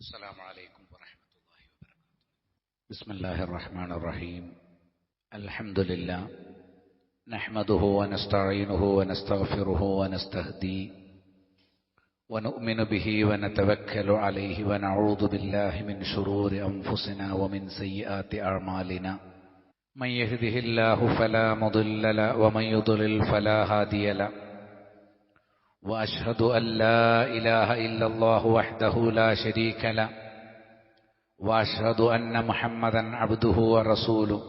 السلام عليكم ورحمة الله وبركاته. بسم الله الرحمن الرحيم. الحمد لله نحمده ونستعينه ونستغفره ونستهديه ونؤمن به ونتوكل عليه ونعوذ بالله من شرور أنفسنا ومن سيئات أعمالنا. من يهده الله فلا مضل له ومن يضلل فلا هادي له. وأشهد أن لا إله إلا الله وحده لا شريك له وأشهد أن محمدا عبده ورسوله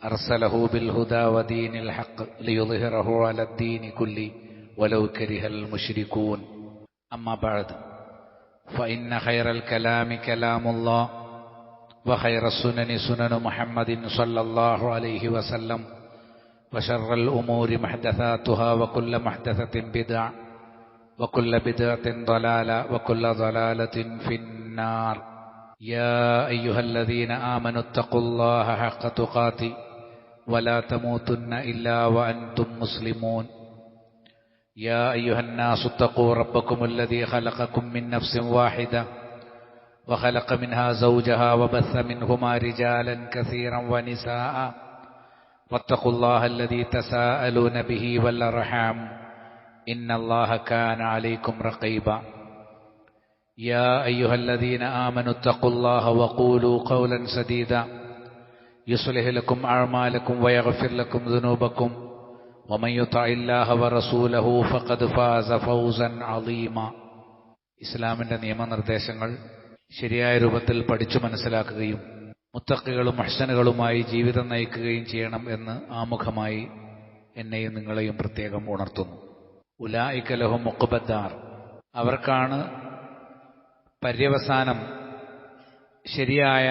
أرسله بالهدى ودين الحق ليظهره على الدين كله ولو كره المشركون. أما بعد فإن خير الكلام كلام الله وخير السنن سنن محمد صلى الله عليه وسلم وشر الأمور محدثاتها وكل محدثة بدعة وكل بدعة ضلالة وكل ضلالة في النار. يا أيها الذين آمنوا اتقوا الله حق تقاته ولا تموتن إلا وأنتم مسلمون. يا أيها الناس اتقوا ربكم الذي خلقكم من نفس واحدة وخلق منها زوجها وبث منهما رجالا كثيرا ونساء واتقوا الله الذي تساءلون به والأرحام إن الله كان عليكم رقيبا. يا أيها الذين آمنوا اتقوا الله وقولوا قولا سديدا يصلح لكم أعمالكم ويغفر لكم ذنوبكم ومن يطع الله ورسوله فقد فاز فوزا عظيما. ഇസ്ലാമിന്റെ നിയമനിർദ്ദേശങ്ങൾ ശരിയായ രൂപത്തിൽ പഠിച്ചു മനസ്സിലാക്കുകയും മുത്തഖികളും മുഹ്സനുകളുമായി ജീവിതം നയിക്കുകയും ചെയ്യണം എന്ന് ആമുഖമായി എന്നെയും നിങ്ങളെയും പ്രത്യേകം ഉണർത്തുന്നു. ഉലായിക ലഹും ഉഖ്ബദ്ദാർ, അവർക്കാണ് പര്യവസാനം, ശരിയായ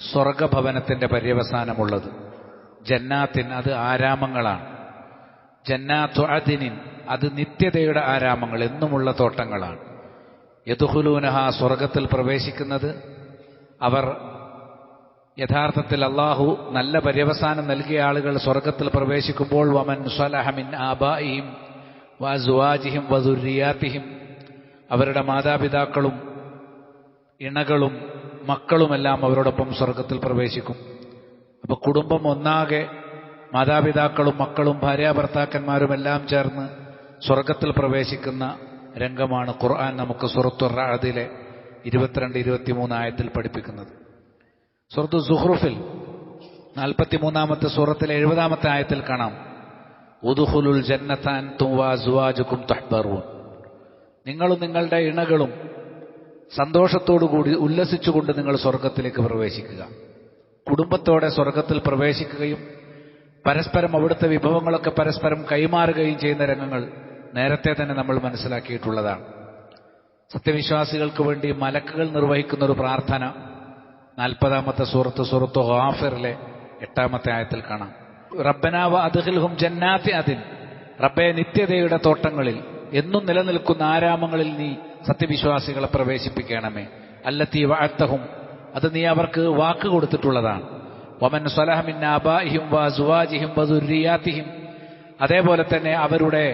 സ്വർഗഭവനത്തിന്റെ പര്യവസാനമുള്ളത്. ജന്നാത്തിൻ, അത് ആരാമങ്ങളാണ്. ജന്നാത്തു അദ്നിൻ, അത് നിത്യതയുടെ ആരാമങ്ങൾ, എന്നുമുള്ള തോട്ടങ്ങളാണ്. യദ്ഖുലൂനഹ, സ്വർഗത്തിൽ പ്രവേശിക്കുന്നത് അവർ യഥാർത്ഥത്തിൽ അല്ലാഹു നല്ല പര്യവസാനം നൽകിയ ആളുകൾ സ്വർഗത്തിൽ പ്രവേശിക്കുമ്പോൾ വമൻ സ്വലഹ മിൻ ആബാഇഹിം വഅസ്വാജിഹിം വദുർരിയാതിഹിം, അവരുടെ മാതാപിതാക്കളും ഇണകളും മക്കളുമെല്ലാം അവരോടൊപ്പം സ്വർഗത്തിൽ പ്രവേശിക്കും. അപ്പോൾ കുടുംബം ഒന്നാകെ, മാതാപിതാക്കളും മക്കളും ഭാര്യാഭർത്താക്കന്മാരുമെല്ലാം ചേർന്ന് സ്വർഗത്തിൽ പ്രവേശിക്കുന്ന രംഗമാണ് ഖുർആൻ നമുക്ക് സൂറത്തുർ റഅദിലെ 22-23 ആയത്തിൽ പഠിപ്പിക്കുന്നത്. സൂറത്തു സുഖ്റുഫിൽ 43-ാമത്തെ സൂറത്തിലെ 70-ാമത്തെ ആയത്തിൽ കാണാം, ഉദ്ഖുലുൽ ജന്നത അൻതും വഅസ്വാജുകും തുഹ്ബറൂൻ, നിങ്ങളും നിങ്ങളുടെ ഇണകളും സന്തോഷത്തോടുകൂടി ഉല്ലസിച്ചുകൊണ്ട് നിങ്ങൾ സ്വർഗത്തിലേക്ക് പ്രവേശിക്കുക. കുടുംബത്തോടെ സ്വർഗത്തിൽ പ്രവേശിക്കുകയും പരസ്പരം അവിടുത്തെ വിഭവങ്ങളൊക്കെ പരസ്പരം കൈമാറുകയും ചെയ്യുന്ന രംഗങ്ങൾ നേരത്തെ തന്നെ നമ്മൾ മനസ്സിലാക്കിയിട്ടുള്ളതാണ്. സത്യവിശ്വാസികൾക്ക് വേണ്ടി മലക്കുകൾ നിർവഹിക്കുന്ന ഒരു പ്രാർത്ഥന 40-ാമത്തെ സൂറത്ത് ഗാഫിറിലെ 8-ാമത്തെ ആയത്തിൽ കാണാം. റബ്ബനാ വഅദ്ഖിൽഹും ജന്നാത്തി അദ്ൻ, റബ്ബേ നിത്യതയുടെ തോട്ടങ്ങളിൽ, എന്നും നിലനിൽക്കുന്ന ആരാമങ്ങളിൽ നീ സത്യവിശ്വാസികളെ പ്രവേശിപ്പിക്കണമേ. അല്ലത്തി വഅദ്തഹും, അത് നീ അവർക്ക് വാക്ക് കൊടുത്തിട്ടുള്ളതാണ്. വമൻ സ്വലഹ മിൻ ആബാഇഹിം വഅസ്വാജിഹിം വദുർരിയാതിഹിം, അതേപോലെ തന്നെ അവരുടെ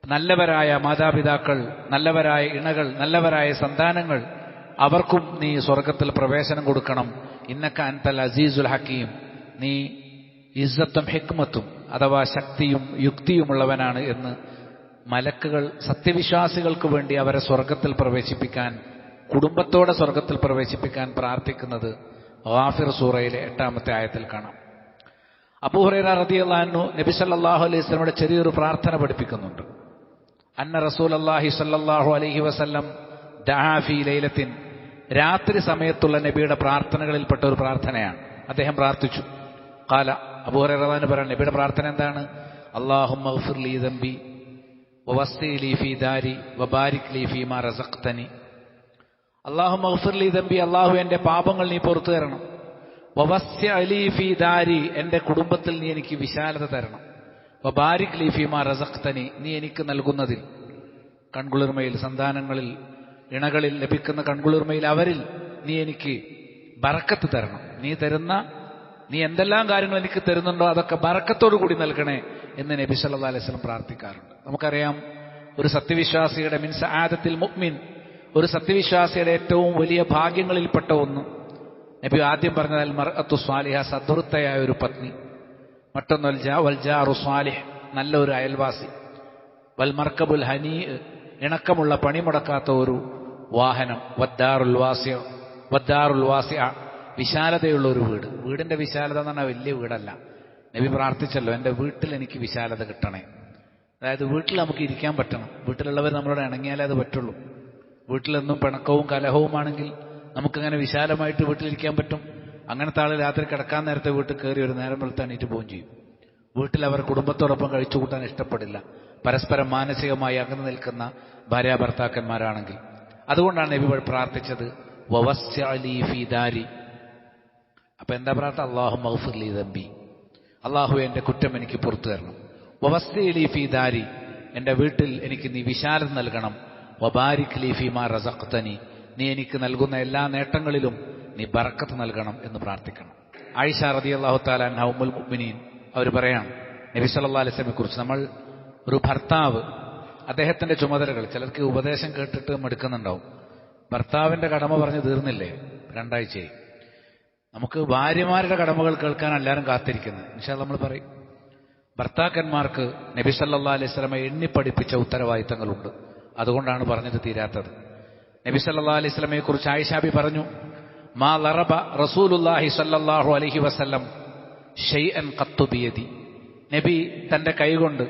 നല്ലവരായ മാതാപിതാക്കൾ, നല്ലവരായ ഇണകൾ, നല്ലവരായ സന്താനങ്ങൾ, അവർക്കും നീ സ്വർഗത്തിൽ പ്രവേശനം കൊടുക്കണം. ഇന്നക അൻതൽ അസീസുൽ ഹക്കീം, നീ ഇസ്സത്തും ഹിക്മത്തും അഥവാ ശക്തിയും യുക്തിയുമുള്ളവനാണ് എന്ന് മലക്കുകൾ സത്യവിശ്വാസികൾക്ക് വേണ്ടി അവരെ സ്വർഗത്തിൽ പ്രവേശിപ്പിക്കാൻ, കുടുംബത്തോടെ സ്വർഗത്തിൽ പ്രവേശിപ്പിക്കാൻ പ്രാർത്ഥിക്കുന്നത് ഗാഫിർ സൂറയിലെ 8-ാമത്തെ ആയത്തിൽ കാണാം. അബൂ ഹുറൈറ റളിയല്ലാഹു അൻഹു നബി സല്ലല്ലാഹു അലൈഹി വസല്ലമയുടെ ചെറിയൊരു പ്രാർത്ഥന പഠിപ്പിക്കുന്നുണ്ട്. അന്ന റസൂലുള്ളാഹി സ്വല്ലല്ലാഹു അലൈഹി വസല്ലം ദഅ ഫീ ലൈലത്തിൻ, രാത്രി സമയത്തുള്ള നബിയുടെ പ്രാർത്ഥനകളിൽപ്പെട്ട ഒരു പ്രാർത്ഥനയാണ്. അദ്ദേഹം പ്രാർത്ഥിച്ചു. ഖാല, അബൂ ഹുറൈറ റളിയല്ലാഹു അൻഹു പറയുന്നു, നബിയുടെ പ്രാർത്ഥന എന്താണ്? അല്ലാഹുമ്മഗ്ഫിർ ലീ ദംബി വവസ്സി ലീ ഫീ ദാരി വബാരിക് ലീ ഫീമാ റസഖ്തനി. അല്ലാഹുമ്മഗ്ഫിർ ലീ ദംബി, അല്ലാഹു എൻ്റെ പാപങ്ങൾ നീ പുറത്തു തരണം. വവസ്സി ലീ ഫീ ദാരി, എൻ്റെ കുടുംബത്തിൽ നീ എനിക്ക് വിശാലത തരണം. വബാരിക് ലീ ഫീമാ റസഖ്തനി, നീ എനിക്ക് നൽകുന്നതിൽ, കൺകുളിർമയിൽ, സന്താനങ്ങളിൽ, ഇണകളിൽ ലഭിക്കുന്ന കൺകുളിർമയിൽ, അവരിൽ നീ എനിക്ക് ബറക്കത്ത് തരണം. നീ എന്തെല്ലാം കാര്യങ്ങൾ എനിക്ക് തരുന്നുണ്ടോ അതൊക്കെ ബറക്കത്തോടു കൂടി നൽകണേ എന്ന് നബി സല്ലല്ലാഹു അലൈഹി വസല്ലം പ്രാർത്ഥിക്കാറുണ്ട്. നമുക്കറിയാം, ഒരു സത്യവിശ്വാസിയുടെ മിൻ സആദത്തിൽ മുഅ്മിൻ, ഒരു സത്യവിശ്വാസിയുടെ ഏറ്റവും വലിയ ഭാഗ്യങ്ങളിൽപ്പെട്ട ഒന്ന്. നബി ആദ്യം പറഞ്ഞത് അൽ മർഅത്തു സ്വാലിഹ, സദ്വൃത്തയായ ഒരു പത്നി. മറ്റൊന്ന് വൽജാറു സ്വാലിഹ്, നല്ല ഒരു അയൽവാസി. വൽ മർക്കബുൽ ഹനീ, ഇണക്കമുള്ള പണിമുടക്കാത്ത ഒരു വാഹനം. വദ്ദാറുൽ വാസിഅ, വിശാലതയുള്ള ഒരു വീട്. വീടിന്റെ വിശാലത എന്ന് പറഞ്ഞാൽ വലിയ വീടല്ല. നബി പ്രാർത്ഥിച്ചല്ലോ, എൻ്റെ വീട്ടിൽ എനിക്ക് വിശാലത കിട്ടണേ. അതായത് വീട്ടിൽ നമുക്ക് ഇരിക്കാൻ പറ്റണം. വീട്ടിലുള്ളവർ നമ്മളോട് ഇണങ്ങിയാലേ അത് പറ്റുള്ളൂ. വീട്ടിലെന്നും പിണക്കവും കലഹവുമാണെങ്കിൽ നമുക്കങ്ങനെ വിശാലമായിട്ട് വീട്ടിലിരിക്കാൻ പറ്റും? അങ്ങനത്തെ ആൾ രാത്രി കിടക്കാൻ നേരത്തെ വീട്ടിൽ കയറി ഒരു നേരം വെളുത്ത് എണീറ്റ് പോവുകയും ചെയ്യും. വീട്ടിൽ അവർ കുടുംബത്തോടൊപ്പം കഴിച്ചു കൂട്ടാൻ ഇഷ്ടപ്പെടില്ല. പരസ്പരം മാനസികമായി അകന്നു നിൽക്കുന്ന ഭാര്യ ഭർത്താക്കന്മാരാണെങ്കിൽ. അതുകൊണ്ടാണ് നബി പ്രാർത്ഥിച്ചത് വവസ്അലി ഫീ ദാരി. അപ്പൊ എന്താ പ്രാർത്ഥന? അല്ലാഹുമ്മ ഗ്ഫിർ ലീ ദംബി, അള്ളാഹു എൻ്റെ കുറ്റം എനിക്ക് പുറത്തു തരണം. വവസ്അലി ഫീ ദാരി, എൻ്റെ വീട്ടിൽ എനിക്ക് നീ വിശാലത നൽകണം. വബാരിക് ലീ ഫീമാ റസഖ്തനി, നീ എനിക്ക് നൽകുന്ന എല്ലാ നേട്ടങ്ങളിലും നീ ബറക്കത്ത് നൽകണം എന്ന് പ്രാർത്ഥിക്കണം. ആയിഷ റളിയല്ലാഹു തആല അൻഹ ഉമ്മുൽ മുഅ്മിനീൻ അവർ പറയാണ് നബി സല്ലല്ലാഹു അലൈഹി വസല്ലമയെ കുറിച്ച്, നമ്മൾ ഒരു ഭർത്താവ് അദ്ദേഹത്തിന്റെ ചുമതലകൾ, ചിലർക്ക് ഉപദേശം കേട്ടിട്ട് മടുക്കുന്നുണ്ടാവും. ഭർത്താവിന്റെ കടമ പറഞ്ഞ് തീർന്നില്ലേ, 2 ആഴ്ചയായി. നമുക്ക് ഭാര്യമാരുടെ കടമകൾ കേൾക്കാൻ എല്ലാവരും കാത്തിരിക്കുന്നത്. ഇൻഷാ അല്ലാഹ് നമ്മൾ പറയും. ഭർത്താക്കന്മാർക്ക് നബി സല്ലല്ലാഹു അലൈഹി വസല്ലമ എണ്ണിപ്പഠിപ്പിച്ച ഉത്തരവാദിത്തങ്ങളുണ്ട്. അതുകൊണ്ടാണ് പറഞ്ഞത് തീരാത്തത്. നബി സല്ലല്ലാഹു അലൈഹി വസല്ലമയെ കുറിച്ച് ആയിഷ ബി പറഞ്ഞു, മാ ലറബ റസൂലുള്ളാഹി സല്ലല്ലാഹു അലൈഹി വസല്ലം ഷൈഅൻ ഖത്തു ബിയദി, നബി തന്റെ കൈകൊണ്ട്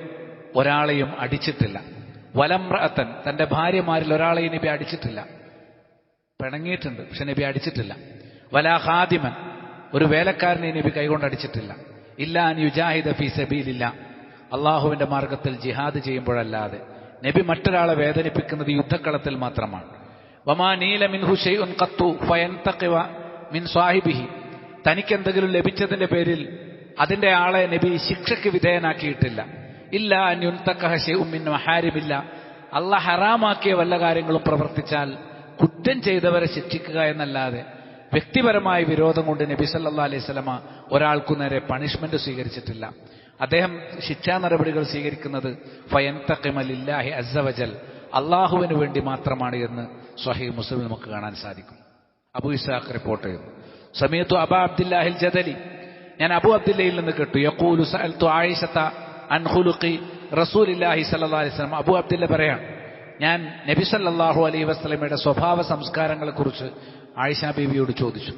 ഒരാളെയും അടിച്ചിട്ടില്ല. വലംറഅതൻ, തന്റെ ഭാര്യമാരിൽ ഒരാളെയും നബി അടിച്ചിട്ടില്ല. പിണങ്ങിയിട്ടുണ്ട്, പക്ഷെ നബി അടിച്ചിട്ടില്ല. വലാ ഖാദിമൻ, ഒരു വേലക്കാരനെ നബി കൈകൊണ്ട് അടിച്ചിട്ടില്ല. ഇല്ലാ അൻ യുജാഹിദ ഫീ സബീലില്ലാ, അള്ളാഹുവിന്റെ മാർഗത്തിൽ ജിഹാദ് ചെയ്യുമ്പോഴല്ലാതെ. നബി മറ്റൊരാളെ വേദനിപ്പിക്കുന്നത് യുദ്ധക്കളത്തിൽ മാത്രമാണ്. വമാ നീല മിൻഹു ശൈഉൻ ഖത്തു ഫയൻതഖിവ മിൻ സാഹിബിഹി, തനിക്കെന്തെങ്കിലും ലഭിച്ചതിന്റെ പേരിൽ അതിന്റെ ആളെ നബി ശിക്ഷയ്ക്ക് വിധേയനാക്കിയിട്ടില്ല. ഇല്ലാ അൻ യുൻതഖഹ ശൈഉൻ മിൻ മഹാരിമില്ല, അള്ളാഹ് ഹറാമാക്കിയ വല്ല കാര്യങ്ങളും പ്രവർത്തിച്ചാൽ കുറ്റം ചെയ്തവരെ ശിക്ഷിക്കുക എന്നല്ലാതെ വ്യക്തിപരമായ വിരോധം കൊണ്ട് നബി സല്ലല്ലാഹു അലൈഹി വസല്ലമ ഒരാൾക്കു നേരെ പണിഷ്മെന്റ് സ്വീകരിച്ചിട്ടില്ല. അദ്ദേഹം ശിക്ഷാ നടപടികൾ സ്വീകരിക്കുന്നത് ഫയൻതഖിമ ലില്ലാഹി അസ്സ വജൽ, അള്ളാഹുവിന് വേണ്ടി മാത്രമാണ് എന്ന് സ്വഹീഹ് മുസ്ലിമിൽ നമുക്ക് കാണാൻ സാധിക്കും. അബൂ ഇസ്ഹാഖ് റിപ്പോർട്ട് ചെയ്യുന്നു, സമീഅതു അബാ അബ്ദില്ലാഹിൽ ജദലി, ഞാൻ അബൂ അബ്ദില്ലയിൽ നിന്ന് കേട്ടു, യഖൂലു സഅൽതു ആയിഷത അൻ ഖുലുഖി റസൂലില്ലാഹി സല്ലല്ലാഹു അലൈഹി വസല്ലം. അബൂ അബ്ദില്ല പറയാണ്, ഞാൻ നബി സല്ലല്ലാഹു അലൈഹി വസല്ലമയുടെ സ്വഭാവ സംസ്കാരങ്ങളെക്കുറിച്ച് ആയിഷ ബീവിയോട് ചോദിച്ചു.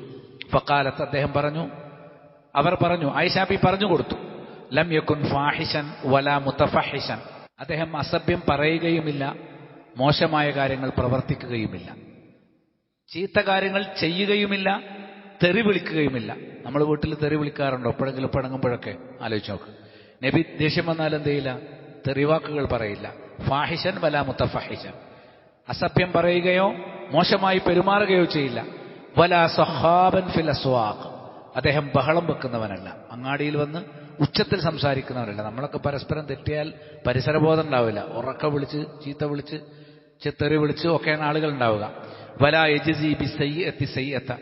ഫഖാലത്ത്, അദ്ദേഹം പറഞ്ഞു, അവർ പറഞ്ഞു, ആയിഷ ബീവി പറഞ്ഞു കൊടുത്തു, ലം യകുൻ ഫാഹിഷൻ വലാ മുതഫഹിഷൻ, അദ്ദേഹം അസഭ്യം പറയുകയുമില്ല, മോശമായ കാര്യങ്ങൾ പ്രവർത്തിക്കുകയുമില്ല, ചീത്ത കാര്യങ്ങൾ ചെയ്യുകയുമില്ല, തെറി വിളിക്കുകയുമില്ല. നമ്മൾ വീട്ടിൽ തെറി വിളിക്കാറുണ്ടോ? എപ്പോഴെങ്കിലും പിണങ്ങുമ്പോഴൊക്കെ ആലോചിച്ച് നോക്ക്. നബി ദേഷ്യം വന്നാൽ എന്ത് ചെയ്യില്ല? തെറിവാക്കുകൾ പറയില്ല. ഫാഹിഷൻ വലാ മുതഫഹിഷൻ, അസഭ്യം പറയുകയോ മോശമായി പെരുമാറുകയോ ചെയ്യില്ല. വലാ സഹാബൻ ഫിൽ അസ്വാഖ്, അദ്ദേഹം ബഹളം വെക്കുന്നവനല്ല, അങ്ങാടിയിൽ വന്ന് ഉച്ചത്തിൽ സംസാരിക്കുന്നവരല്ല. നമ്മളൊക്കെ പരസ്പരം തെറ്റിയാൽ പരിസരബോധം ഉണ്ടാവില്ല, ഉറക്ക വിളിച്ച് ചീത്ത വിളിച്ച് തെറി വിളിച്ച് ഒക്കെയാണ് ആളുകൾ ഉണ്ടാവുക. വലാ യജ്സി ബിസയ്യത്തി സയ്യത്ത,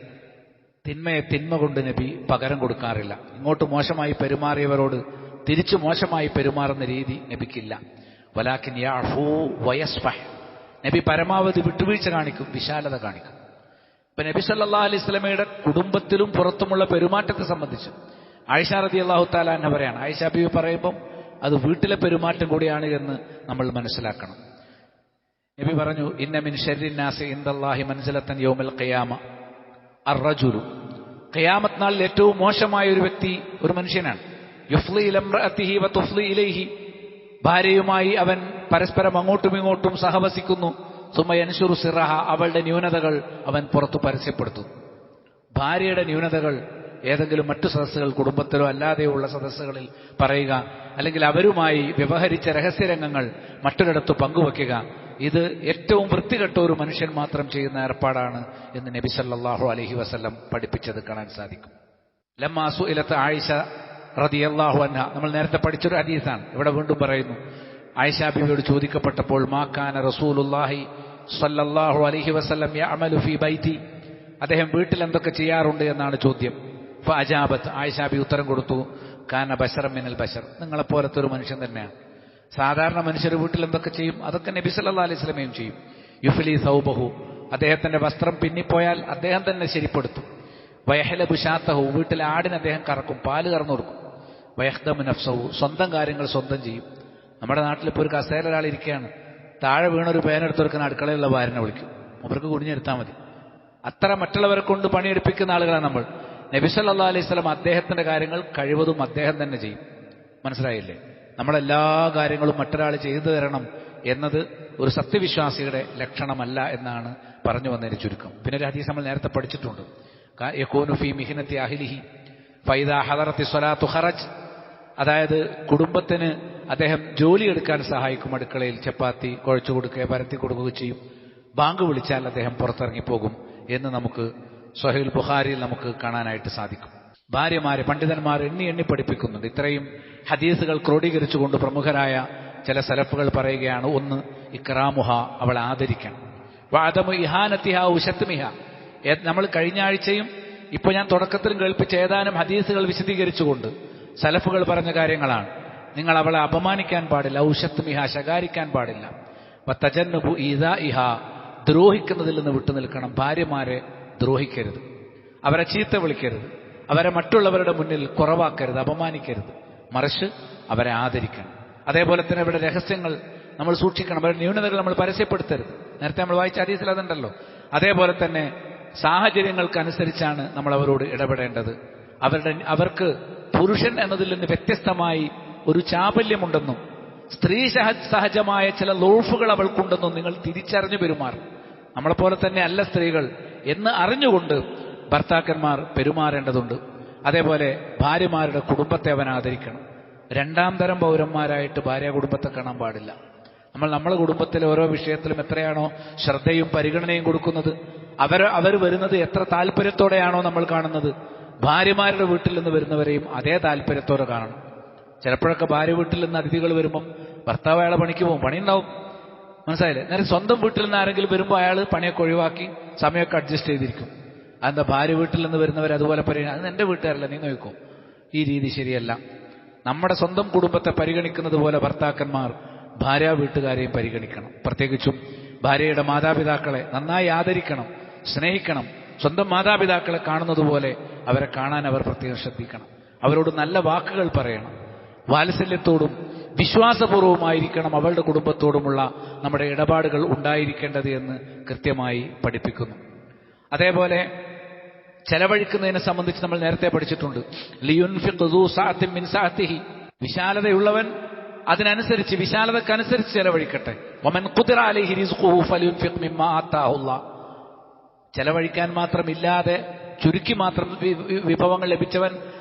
തിന്മയെ തിന്മ കൊണ്ട് നബി പകരം കൊടുക്കാറില്ല. ഇങ്ങോട്ട് മോശമായി പെരുമാറിയവരോട് തിരിച്ചു മോശമായി പെരുമാറുന്ന രീതി നബിക്കില്ല. വലാകിൻ യഅഫു വയസ്ഫഹ്, നബി പരമാവധി വിട്ടുവീഴ്ച കാണിക്കും, വിശാലത കാണിക്കും. ഇപ്പൊ നബി സല്ലല്ലാഹു അലൈഹി വസല്ലമയുടെ കുടുംബത്തിലും പുറത്തുമുള്ള പെരുമാറ്റത്തെ സംബന്ധിച്ച് ആയിഷ റളിയല്ലാഹു തആല അൻഹ പറയാണ്, ആയിഷ ബീവി പറയുമ്പോൾ അത് വീട്ടിലെ പെരുമാറ്റം കൂടിയാണ് എന്ന് നമ്മൾ മനസ്സിലാക്കണം. നബി പറഞ്ഞു, ഇന്ന മിൻ ശർരിൻ നാസി ഇൻദല്ലാഹി മൻസിലതൻ യൗമൽ ഖിയാമ അർറജുലു, ഖിയാമത്ത് നാളിൽ ഏറ്റവും മോശമായ ഒരു വ്യക്തി ഒരു മനുഷ്യനാണ്. യുഫ്ളി ഇലംറഅതിഹി വതുഫ്ളി ഇലൈഹി, ഭാര്യയുമായി അവൻ പരസ്പരം അങ്ങോട്ടും ഇങ്ങോട്ടും സഹവസിക്കുന്നു. സുമ്മ യൻശുറു സിറഹ, അവളുടെ ന്യൂനതകൾ അവൻ പുറത്തു പരസ്യപ്പെടുത്തുന്നു. ഭാര്യയുടെ ന്യൂനതകൾ ഏതെങ്കിലും മറ്റു സദസ്സുകൾ, കുടുംബത്തിലോ അല്ലാതെയുള്ള സദസ്സുകളിൽ പറയുക, അല്ലെങ്കിൽ അവരുമായി വ്യവഹരിച്ച രഹസ്യരംഗങ്ങൾ മറ്റൊരിടത്ത് പങ്കുവെക്കുക, ഇത് ഏറ്റവും വൃത്തികെട്ട ഒരു മനുഷ്യൻ മാത്രം ചെയ്യുന്ന ഏർപ്പാടാണ് എന്ന് നബി സല്ലല്ലാഹു അലൈഹി വസല്ലം പഠിപ്പിച്ചത് കാണാൻ സാധിക്കും. ലമ്മാ സുഇലത്ത് ആയിഷ റളിയല്ലാഹു അൻഹ, നമ്മൾ നേരത്തെ പഠിച്ചൊരു ഹദീസാണ്, ഇവിടെ വീണ്ടും പറയുന്നു. ആയിഷ ബീവിയോട് ചോദിക്കപ്പെട്ടപ്പോൾ, മാ കാന റസൂലുള്ളാഹി സ്വല്ലല്ലാഹു അലൈഹി വസല്ലം യഅമലു ഫീ ബൈതി, അദ്ദേഹം വീട്ടിൽ എന്തൊക്കെ ചെയ്യാറുണ്ട് എന്നാണ് ചോദ്യം. ഫഅജാബത്ത്, ആയിഷ ബീവി ഉത്തരം കൊടുത്തു, കാന ബശറൻ മിനൽ ബശർ, നിങ്ങളെപ്പോലത്തെ ഒരു മനുഷ്യൻ തന്നെയാണ്. സാധാരണ മനുഷ്യർ വീട്ടിൽ എന്തൊക്കെ ചെയ്യും അതൊക്കെ നബി സല്ലല്ലാഹു അലൈഹി വസല്ലമയും ചെയ്യും. യുഫ്ലി സൗബഹു, അദ്ദേഹത്തിന്റെ വസ്ത്രം പിന്നിപ്പോയാൽ അദ്ദേഹം തന്നെ ശരിപ്പെടുത്തും. വയഹ്ലബു ശാത്തഹു, വീട്ടിലെ ആടിന് അദ്ദേഹം കറക്കും, പാല് കറന്നു കൊടുക്കും. വയഹ്ദമു നഫ്സഹു, സ്വന്തം കാര്യങ്ങൾ സ്വന്തം ചെയ്യും. നമ്മുടെ നാട്ടിലിപ്പോൾ ഒരു കസേര ഒരാൾ ഇരിക്കുകയാണ്, താഴെ വീണൊരു പേനെടുത്തൊരുക്കുന്ന അടുക്കളയിലുള്ള ഭാര്യനെ വിളിക്കും, അവർക്ക് കുനിഞ്ഞെടുത്താൽ മതി. അത്ര മറ്റുള്ളവരെ കൊണ്ട് പണിയെടുപ്പിക്കുന്ന ആളുകളാണ് നമ്മൾ. നബി സല്ലല്ലാഹു അലൈഹി വസല്ലം അദ്ദേഹത്തിന്റെ കാര്യങ്ങൾ കഴിവതും അദ്ദേഹം തന്നെ ചെയ്യും. മനസ്സിലായില്ലേ? നമ്മളെല്ലാ കാര്യങ്ങളും മറ്റൊരാൾ ചെയ്തു തരണം എന്നത് ഒരു സത്യവിശ്വാസിയുടെ ലക്ഷണമല്ല എന്നാണ് പറഞ്ഞു വന്നതിന് ചുരുക്കം. പിന്നെ ഒരു ഹദീസ് നമ്മൾ നേരത്തെ പഠിച്ചിട്ടുണ്ട്. യകൂനു ഫീ മിഹ്നത്തി അഹ്ലിഹി ഫൈദാ ഹദറത്തി സ്വലാത്തു ഖറജ്, അതായത് കുടുംബത്തിന് അദ്ദേഹം ജോലിയെടുക്കാൻ സഹായിക്കും. അടുക്കളയിൽ ചപ്പാത്തി കുഴച്ചു കൊടുക്കുക, പരത്തി കൊടുക്കുകയും ചെയ്യും. ബാങ്ക് വിളിച്ചാൽ അദ്ദേഹം പുറത്തിറങ്ങിപ്പോകും എന്ന് നമുക്ക് സ്വഹീഹുൽ ബുഖാരിയിൽ നമുക്ക് കാണാനായിട്ട് സാധിക്കും. ഭാര്യമാരെ പണ്ഡിതന്മാർ എണ്ണി എണ്ണി പഠിപ്പിക്കുന്നുണ്ട്. ഇത്രയും ഹദീസുകൾ ക്രോഡീകരിച്ചുകൊണ്ട് പ്രമുഖരായ ചില സലഫുകൾ പറയുകയാണ്: ഒന്ന്, ഇക്റാമുഹ, അവളെ ആദരിക്കണം. വഅദമു ഇഹാനതിഹ ഉശത്മിഹ. നമ്മൾ കഴിഞ്ഞ ആഴ്ചയും ഇപ്പൊ ഞാൻ തുടക്കത്തിലും കേൾപ്പിച്ച ഏതാനും ഹദീസുകൾ വിശദീകരിച്ചുകൊണ്ട് സലഫുകൾ പറഞ്ഞ കാര്യങ്ങളാണ്. നിങ്ങൾ അവളെ അപമാനിക്കാൻ പാടില്ല, ഉശത്മിഹ, ശകാരിക്കാൻ പാടില്ല. വതജന്നബു ഈദാഇഹ, ദ്രോഹിക്കുന്നതിൽ നിന്ന് വിട്ടുനിൽക്കണം. ഭാര്യമാരെ ദ്രോഹിക്കരുത്, അവരെ ചീത്ത വിളിക്കരുത്, അവരെ മറ്റുള്ളവരുടെ മുന്നിൽ കുറവാക്കരുത്, അപമാനിക്കരുത്. മറിച്ച് അവരെ ആദരിക്കണം. അതേപോലെ തന്നെ അവരുടെ രഹസ്യങ്ങൾ നമ്മൾ സൂക്ഷിക്കണം, അവരുടെ ന്യൂനതകൾ നമ്മൾ പരസ്യപ്പെടുത്തരുത്. നേരത്തെ നമ്മൾ വായിച്ച ഹദീസിൽ അതുണ്ടല്ലോ. അതേപോലെ തന്നെ സാഹചര്യങ്ങൾക്കനുസരിച്ചാണ് നമ്മൾ അവരോട് ഇടപെടേണ്ടത്. അവർക്ക് പുരുഷൻ എന്നതിൽ നിന്ന് വ്യത്യസ്തമായി ഒരു ചാപല്യമുണ്ടെന്നും സ്ത്രീ സഹജമായ ചില ലോഫുകൾ അവൾക്കുണ്ടെന്നും നിങ്ങൾ തിരിച്ചറിഞ്ഞു പെരുമാറും. നമ്മളെപ്പോലെ തന്നെ അല്ല സ്ത്രീകൾ എന്ന് അറിഞ്ഞുകൊണ്ട് ഭർത്താക്കന്മാർ പെരുമാറേണ്ടതുണ്ട്. അതേപോലെ ഭാര്യമാരുടെ കുടുംബത്തെ അവൻ ആദരിക്കണം. രണ്ടാം തരം പൗരന്മാരായിട്ട് ഭാര്യ കുടുംബത്തെ കാണാൻ പാടില്ല. നമ്മളെ കുടുംബത്തിലെ ഓരോ വിഷയത്തിലും എത്രയാണോ ശ്രദ്ധയും പരിഗണനയും കൊടുക്കുന്നത്, അവർ വരുന്നത് എത്ര താല്പര്യത്തോടെയാണോ നമ്മൾ കാണുന്നത്, ഭാര്യമാരുടെ വീട്ടിൽ നിന്ന് വരുന്നവരെയും അതേ താല്പര്യത്തോടെ കാണണം. ചിലപ്പോഴൊക്കെ ഭാര്യ വീട്ടിൽ നിന്ന് അതിഥികൾ വരുമ്പം ഭർത്താവ് അയാളെ പണിക്ക് പോകും, പണിയുണ്ടാവും. മനസ്സിലായില്ലേ? നേരെ സ്വന്തം വീട്ടിൽ നിന്ന് ആരെങ്കിലും വരുമ്പോൾ അയാൾ പണിയൊക്കെ ഒഴിവാക്കി സമയമൊക്കെ അഡ്ജസ്റ്റ് ചെയ്തിരിക്കും. അതെന്താ ഭാര്യ വീട്ടിൽ നിന്ന് വരുന്നവർ അതുപോലെ പറയുന്നത്? അത് എൻ്റെ വീട്ടുകാരല്ല, നീ നോക്കൂ. ഈ രീതി ശരിയല്ല. നമ്മുടെ സ്വന്തം കുടുംബത്തെ പരിഗണിക്കുന്നത് പോലെ ഭർത്താക്കന്മാർ ഭാര്യ വീട്ടുകാരെയും പരിഗണിക്കണം. പ്രത്യേകിച്ചും ഭാര്യയുടെ മാതാപിതാക്കളെ നന്നായി ആദരിക്കണം, സ്നേഹിക്കണം. സ്വന്തം മാതാപിതാക്കളെ കാണുന്നത് പോലെ അവരെ കാണാൻ അവർ പ്രത്യേകം ശ്രദ്ധിക്കണം. അവരോട് നല്ല വാക്കുകൾ പറയണം. വാത്സല്യത്തോടും വിശ്വാസപൂർവമായിരിക്കണം അവളുടെ കുടുംബത്തോടുമുള്ള നമ്മുടെ ഇടപാടുകൾ ഉണ്ടായിരിക്കേണ്ടത് എന്ന് കൃത്യമായി പഠിപ്പിക്കുന്നു. അതേപോലെ ചെലവഴിക്കുന്നതിനെ സംബന്ധിച്ച് നമ്മൾ നേരത്തെ പഠിച്ചിട്ടുണ്ട്. ലിയുൻഫിഖ് ദൂ സഅത്തിൻ മിൻ സഅതിഹി, വിശാലതയുള്ളവൻ അതിനനുസരിച്ച് വിശാലതക്കനുസരിച്ച് ചെലവഴിക്കട്ടെ. വമൻ ഖുദിറ അലൈഹി റിസ്ഖുഹു ഫലിയുൻഫിഖ് മിമ്മാ ആതാഹുല്ലാഹ്, ചെലവഴിക്കാൻ മാത്രമില്ലാതെ ചുരുക്കി മാത്രം വിഭവങ്ങൾ ലഭിച്ചവൻ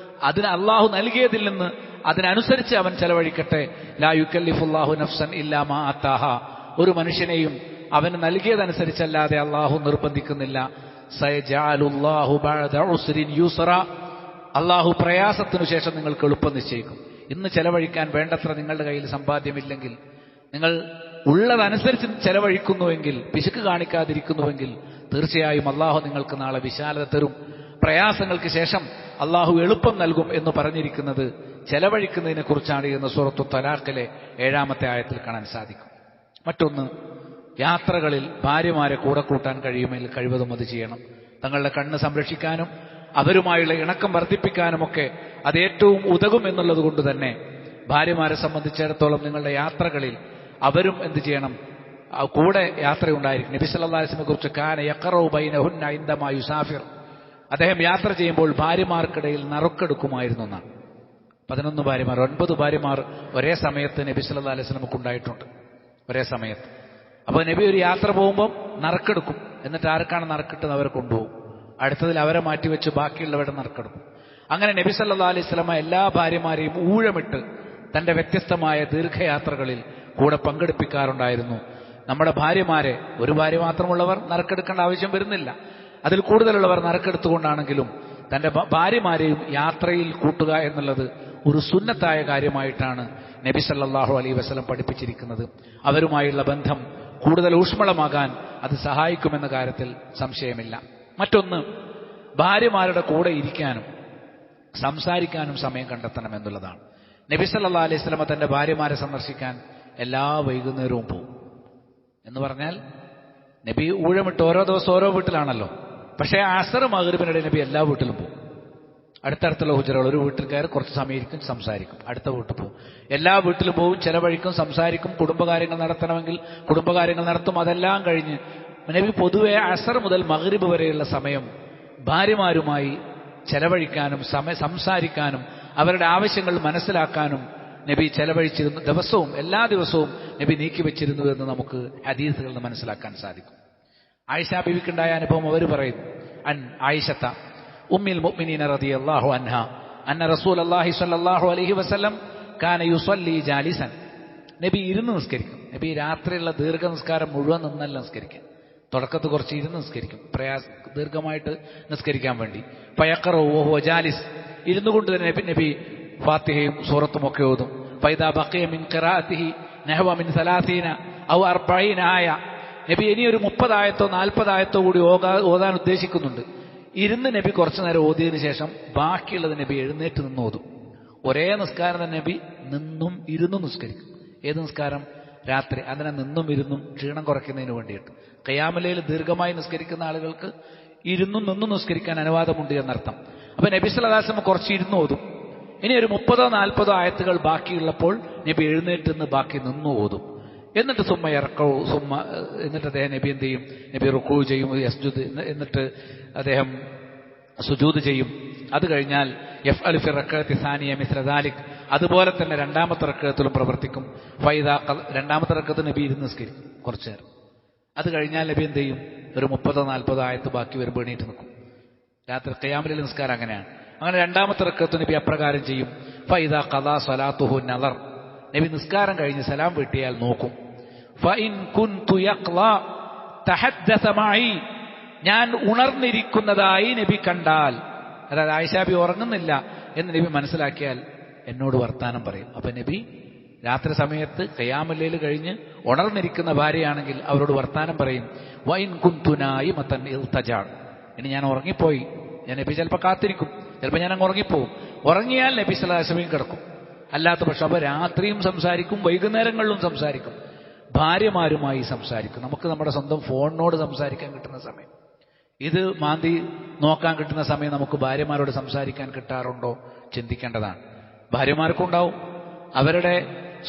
അതിന് അള്ളാഹു നൽകിയതിൽ നിന്ന് അതിനനുസരിച്ച് അവൻ ചെലവഴിക്കട്ടെ. ലാ യുകല്ലിഫുല്ലാഹു നഫ്സൻ ഇല്ലാ മാ ആതാഹ, ഒരു മനുഷ്യനെയും അവന് നൽകിയതനുസരിച്ചല്ലാതെ അള്ളാഹു നിർബന്ധിക്കുന്നില്ല. സയജഅലുല്ലാഹു ബഅദ ഉസ്രിൻ യുസ്റ, അള്ളാഹു പ്രയാസത്തിനു ശേഷം നിങ്ങൾക്ക് എളുപ്പം നിശ്ചയിക്കും. ഇന്ന് ചെലവഴിക്കാൻ വേണ്ടത്ര നിങ്ങളുടെ കയ്യിൽ സമ്പാദ്യമില്ലെങ്കിൽ, നിങ്ങൾ ഉള്ളതനുസരിച്ച് ചെലവഴിക്കുന്നുവെങ്കിൽ, പിശുക്ക് കാണിക്കാതിരിക്കുന്നുവെങ്കിൽ തീർച്ചയായും അള്ളാഹു നിങ്ങൾക്ക് നാളെ വിശാലത തരും. പ്രയാസങ്ങൾക്ക് ശേഷം അള്ളാഹു എളുപ്പം നൽകും എന്ന് പറഞ്ഞിരിക്കുന്നത് ചെലവഴിക്കുന്നതിനെ കുറിച്ചാണ് എന്ന് സൂറത്തു തലാഖിലെ 7-ാമത്തെ ആയത്തിൽ കാണാൻ സാധിക്കും. മറ്റൊന്ന്, യാത്രകളിൽ ഭാര്യമാരെ കൂടെ കൂട്ടാൻ കഴിയുമെങ്കിൽ കഴിവതും അത് ചെയ്യണം. തങ്ങളുടെ കണ്ണ് സംരക്ഷിക്കാനും അവരുമായുള്ള ഇണക്കം വർദ്ധിപ്പിക്കാനുമൊക്കെ അത് ഏറ്റവും ഉതകും എന്നുള്ളത് കൊണ്ട് തന്നെ ഭാര്യമാരെ സംബന്ധിച്ചിടത്തോളം നിങ്ങളുടെ യാത്രകളിൽ അവരും എന്ത് ചെയ്യണം? കൂടെ യാത്രയുണ്ടായിരിക്കും. നബി സല്ലല്ലാഹു അലൈഹി വസല്ലമയെ കുറിച്ച് കാന യഖറഉ ബൈനഹുന്ന ഇൻദമാ യുസാഫിർ, അദ്ദേഹം യാത്ര ചെയ്യുമ്പോൾ ഭാര്യമാർക്കിടയിൽ നറുക്കെടുക്കുമായിരുന്നു എന്നാണ്. 11 ഭാര്യമാർ, 9 ഭാര്യമാർ ഒരേ സമയത്ത് നബി സല്ലല്ലാഹു അലൈഹി വസല്ലമക്ക് ഉണ്ടായിട്ടുണ്ട്, ഒരേ സമയത്ത്. അപ്പോൾ നബി ഒരു യാത്ര പോകുമ്പോൾ നറുക്കെടുക്കും. എന്നിട്ട് ആർക്കാണ് നറുക്കിട്ടത് അവരെ കൊണ്ടുപോകും. അടുത്തതിൽ അവരെ മാറ്റിവെച്ച് ബാക്കിയുള്ളവരുടെ നറുക്കെടുക്കും. അങ്ങനെ നബി സല്ലല്ലാഹു അലൈഹി വസല്ലമ എല്ലാ ഭാര്യമാരെയും ഊഴമിട്ട് തന്റെ വ്യത്യസ്തമായ ദീർഘയാത്രകളിൽ കൂടെ പങ്കെടുപ്പിക്കാറുണ്ടായിരുന്നു. നമ്മുടെ ഭാര്യമാരെ, ഒരു ഭാര്യ മാത്രമുള്ളവർ നറുക്കെടുക്കേണ്ട ആവശ്യം വരുന്നില്ല. അതിൽ കൂടുതലുള്ളവർ നറുക്കെടുത്തുകൊണ്ടാണെങ്കിലും തന്റെ ഭാര്യമാരെയും യാത്രയിൽ കൂട്ടുക എന്നുള്ളത് ഒരു സുന്നത്തായ കാര്യമായിട്ടാണ് നബി സല്ലല്ലാഹു അലൈഹി വസല്ലം പഠിപ്പിച്ചിരിക്കുന്നത്. അവരുമായുള്ള ബന്ധം കൂടുതൽ ഊഷ്മളമാകാൻ അത് സഹായിക്കുമെന്ന കാര്യത്തിൽ സംശയമില്ല. മറ്റൊന്ന്, ഭാര്യമാരുടെ കൂടെ ഇരിക്കാനും സംസാരിക്കാനും സമയം കണ്ടെത്തണം എന്നുള്ളതാണ്. നബി സല്ലല്ലാഹു അലൈഹി വസല്ലം തന്റെ ഭാര്യമാരെ സന്ദർശിക്കാൻ എല്ലാ വൈകുന്നേരവും പോകും. എന്ന് പറഞ്ഞാൽ നബി ഊഴമിട്ട് ഓരോ ദിവസം ഓരോ വീട്ടിലാണല്ലോ. പക്ഷേ അസർ മഗ്‌രിബിനിടെ നബി എല്ലാ വീട്ടിലും പോകും. അടുത്തടുത്തുള്ള ഹുജറകൾ, ഒരു വീട്ടിൽ കയറി കുറച്ച് സമയം ഇരിക്കും, സംസാരിക്കും, അടുത്ത വീട്ടിൽ പോകും, എല്ലാ വീട്ടിലും പോകും, ചെലവഴിക്കും, സംസാരിക്കും. കുടുംബകാര്യങ്ങൾ നടത്തണമെങ്കിൽ കുടുംബകാര്യങ്ങൾ നടത്തും. അതെല്ലാം കഴിഞ്ഞ് നബി പൊതുവെ അസർ മുതൽ മഗ്‌രിബ് വരെയുള്ള സമയം ഭാര്യമാരുമായി ചെലവഴിക്കാനും സംസാരിക്കാനും അവരുടെ ആവശ്യങ്ങൾ മനസ്സിലാക്കാനും നബി ചെലവഴിച്ചിരുന്നു. ദിവസവും എല്ലാ ദിവസവും നബി നീക്കിവെച്ചിരുന്നു എന്ന് നമുക്ക് ഹദീസുകളിൽ നിന്ന് മനസ്സിലാക്കാൻ സാധിക്കും. ആയിഷ ബീവിക്കുണ്ടായ അനുഭവം അവർ പറയുന്നു. അൻ ആയിഷത്ത ഉമ്മിൽ മുഅ്മിനീന റളിയല്ലാഹു അൻഹ അന്ന റസൂലുള്ളാഹി സ്വല്ലല്ലാഹു അലൈഹി വസല്ലം കാന യുസല്ലി ജാലിസൻ. നബി ഇരുന്ന് നിസ്കരിക്കും. നബി രാത്രിയുള്ള ദീർഘനിസ്കാരം മുഴുവൻ നിന്നല്ല നിസ്കരിക്കും. തുടക്കത്ത് കുറച്ച് ഇരുന്ന് നിസ്കരിക്കും, ദീർഘമായിട്ട് നിസ്കരിക്കാൻ വേണ്ടി. ഫയഖറഉ വഹുവ ജാലിസ്, ഇരുന്നു കൊണ്ട് തന്നെ നബി ഫാത്തിഹയും സൂറത്തും ഒക്കെ ഓതും. ഫൈദാ ബഖിയ മിൻ ഖിറാഅതിഹി നഹവ മിൻ 30 ഔ 40 ആയ. നബി ഇനി ഒരു 30 ആയത്തോ 40 ആയത്തോ കൂടി ഓതാൻ ഉദ്ദേശിക്കുന്നുണ്ട്. ഇരുന്ന് നബി കുറച്ചു നേരം ഓതിയതിനു ശേഷം ബാക്കിയുള്ളത് നബി എഴുന്നേറ്റ് നിന്ന് ഓതും. ഒരേ നിസ്കാരം തന്നെ നബി നിന്നും ഇരുന്നും നിസ്കരിക്കും. ഏത് നിസ്കാരം? രാത്രി. അതിനെ നിന്നും ഇരുന്നും ക്ഷീണം കുറയ്ക്കുന്നതിന് വേണ്ടിയിട്ട്. ഖിയാമുൽ ലൈൽ ദീർഘമായി നിസ്കരിക്കുന്ന ആളുകൾക്ക് ഇരുന്നും നിന്നും നിസ്കരിക്കാൻ അനുവാദമുണ്ട് എന്നർത്ഥം. അപ്പൊ നബി സല്ലല്ലാഹു അലൈഹി വസല്ലം കുറച്ച് ഇരുന്ന് ഓതും. ഇനി ഒരു 30-40 ആയത്തുകൾ ബാക്കിയുള്ളപ്പോൾ നബി എഴുന്നേറ്റ് നിന്ന് ബാക്കി നിന്നു ഓതും. എന്നിട്ട് സുമ്മ ഇറക്കവും എന്നിട്ട് അദ്ദേഹം നബി എന്ത് ചെയ്യും? നബി റുക്കൂ ചെയ്യും, യസ്ജുദ്, എന്നിട്ട് അദ്ദേഹം സുജൂദ് ചെയ്യും. അത് കഴിഞ്ഞാൽ യഫ്അലു ഫി റക്അത്തി സാനിയ മിസ്ല ദാലിക്, അതുപോലെ തന്നെ രണ്ടാമത്തെ റക്അത്തിലും പ്രവർത്തിക്കും. ഫൈദാ രണ്ടാമത്തെ റക്അത്ത് നബി ഇരുന്ന് നിസ്കരിക്കും കുറച്ചു നേരം. അത് കഴിഞ്ഞാൽ നബി എന്ത് ചെയ്യും? ഒരു 30-40 ആയത്ത് ബാക്കി വരുമ്പോൾ എണീറ്റ് നിൽക്കും. രാത്രി ഖിയാമുൽ ലൈൽ നിസ്കാരം അങ്ങനെയാണ്. അങ്ങനെ രണ്ടാമത്തെ റക്അത്ത് നബി അപ്രകാരം ചെയ്യും. ഫൈദാ ഖദാ സ്വലാത്തുഹു നദർ, നബി നിസ്കാരം കഴിഞ്ഞ് സലാം വീട്ടിയാൽ നോക്കും. ഫഇൻ കുൻതു യഖ്ളാ തഹദ്ദസ മഈ, ഞാൻ ഉണർന്നിരിക്കുന്നതായി നബി കണ്ടാൽ, അതായത് ആയിഷ ബി ഉറങ്ങുന്നില്ല എന്ന് നബി മനസ്സിലാക്കിയാൽ എന്നോട് വർത്താനം പറയും. അപ്പൊ നബി രാത്രി സമയത്ത് ഖിയാമുൽ ലൈൽ കഴിഞ്ഞ് ഉണർന്നിരിക്കുന്ന ഭാര്യയാണെങ്കിൽ അവരോട് വർത്താനം പറയും. വഇൻ കുൻതു നായിമതൻ ഇൽതജാ, ഇനി ഞാൻ ഉറങ്ങിപ്പോയി, ഞാൻ നബി ചിലപ്പോൾ കാത്തിരിക്കും, ചിലപ്പോൾ ഞാൻ അങ്ങ് ഉറങ്ങിപ്പോവും. ഉറങ്ങിയാൽ നബി സല്ലല്ലാഹു അലൈഹി വസല്ലം കിടക്കും. അല്ലാത്ത പക്ഷം അപ്പോൾ രാത്രിയും സംസാരിക്കും, വൈകുന്നേരങ്ങളിലും സംസാരിക്കും, ഭാര്യമാരുമായി സംസാരിക്കും. നമുക്ക് നമ്മുടെ സ്വന്തം ഫോണിനോട് സംസാരിക്കാൻ കിട്ടുന്ന സമയം, ഇത് മാന്തി നോക്കാൻ കിട്ടുന്ന സമയം നമുക്ക് ഭാര്യമാരോട് സംസാരിക്കാൻ കിട്ടാറുണ്ടോ? ചിന്തിക്കേണ്ടതാണ്. ഭാര്യമാർക്കുണ്ടാവും. അവരുടെ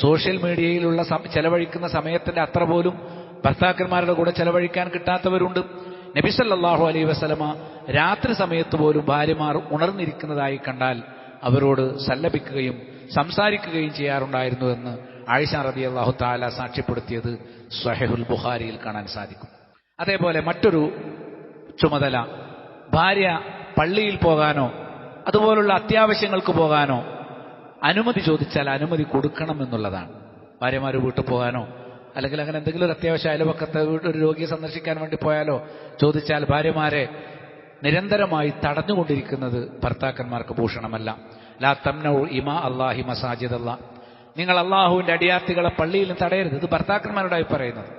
സോഷ്യൽ മീഡിയയിലുള്ള ചെലവഴിക്കുന്ന സമയത്തിന്റെ അത്ര പോലും ഭർത്താക്കന്മാരുടെ കൂടെ ചെലവഴിക്കാൻ കിട്ടാത്തവരുണ്ട്. നബി സല്ലല്ലാഹു അലൈഹി വസല്ലമ രാത്രി സമയത്ത് പോലും ഭാര്യമാർ ഉണർന്നിരിക്കുന്നതായി കണ്ടാൽ അവരോട് സല്ലപിക്കുകയും സംസാരിക്കുകയും ചെയ്യാറുണ്ടായിരുന്നു എന്ന് ആയിഷ റളിയല്ലാഹു തആല സാക്ഷ്യപ്പെടുത്തിയത് സ്വഹീഹുൽ ബുഖാരിയിൽ കാണാൻ സാധിക്കും. അതേപോലെ മറ്റൊരു ചുമതല, ഭാര്യ പള്ളിയിൽ പോകാനോ അതുപോലുള്ള അത്യാവശ്യങ്ങൾക്ക് പോകാനോ അനുമതി ചോദിച്ചാൽ അനുമതി കൊടുക്കണം എന്നുള്ളതാണ്. ഭാര്യമാർ വീട്ടിൽ പോകാനോ അല്ലെങ്കിൽ അങ്ങനെ എന്തെങ്കിലും ഒരു അത്യാവശ്യം അയൽവക്കത്തെ ഒരു രോഗിയെ സന്ദർശിക്കാൻ വേണ്ടി പോയാലോ ചോദിച്ചാൽ ഭാര്യമാരെ നിരന്തരമായി തടഞ്ഞുകൊണ്ടിരിക്കുന്നത് ഭർത്താക്കന്മാർക്ക് ഭൂഷണമല്ല. ലാ തംനഉ ഇമാ അല്ലാഹി മസാജിദല്ലാഹ്, നിങ്ങൾ അള്ളാഹുവിന്റെ അടിയാത്തികളെ പള്ളിയിൽ നിന്ന് തടയരുത്. ഇത് ഭർത്താക്കന്മാരോടായി പറയുന്നത്.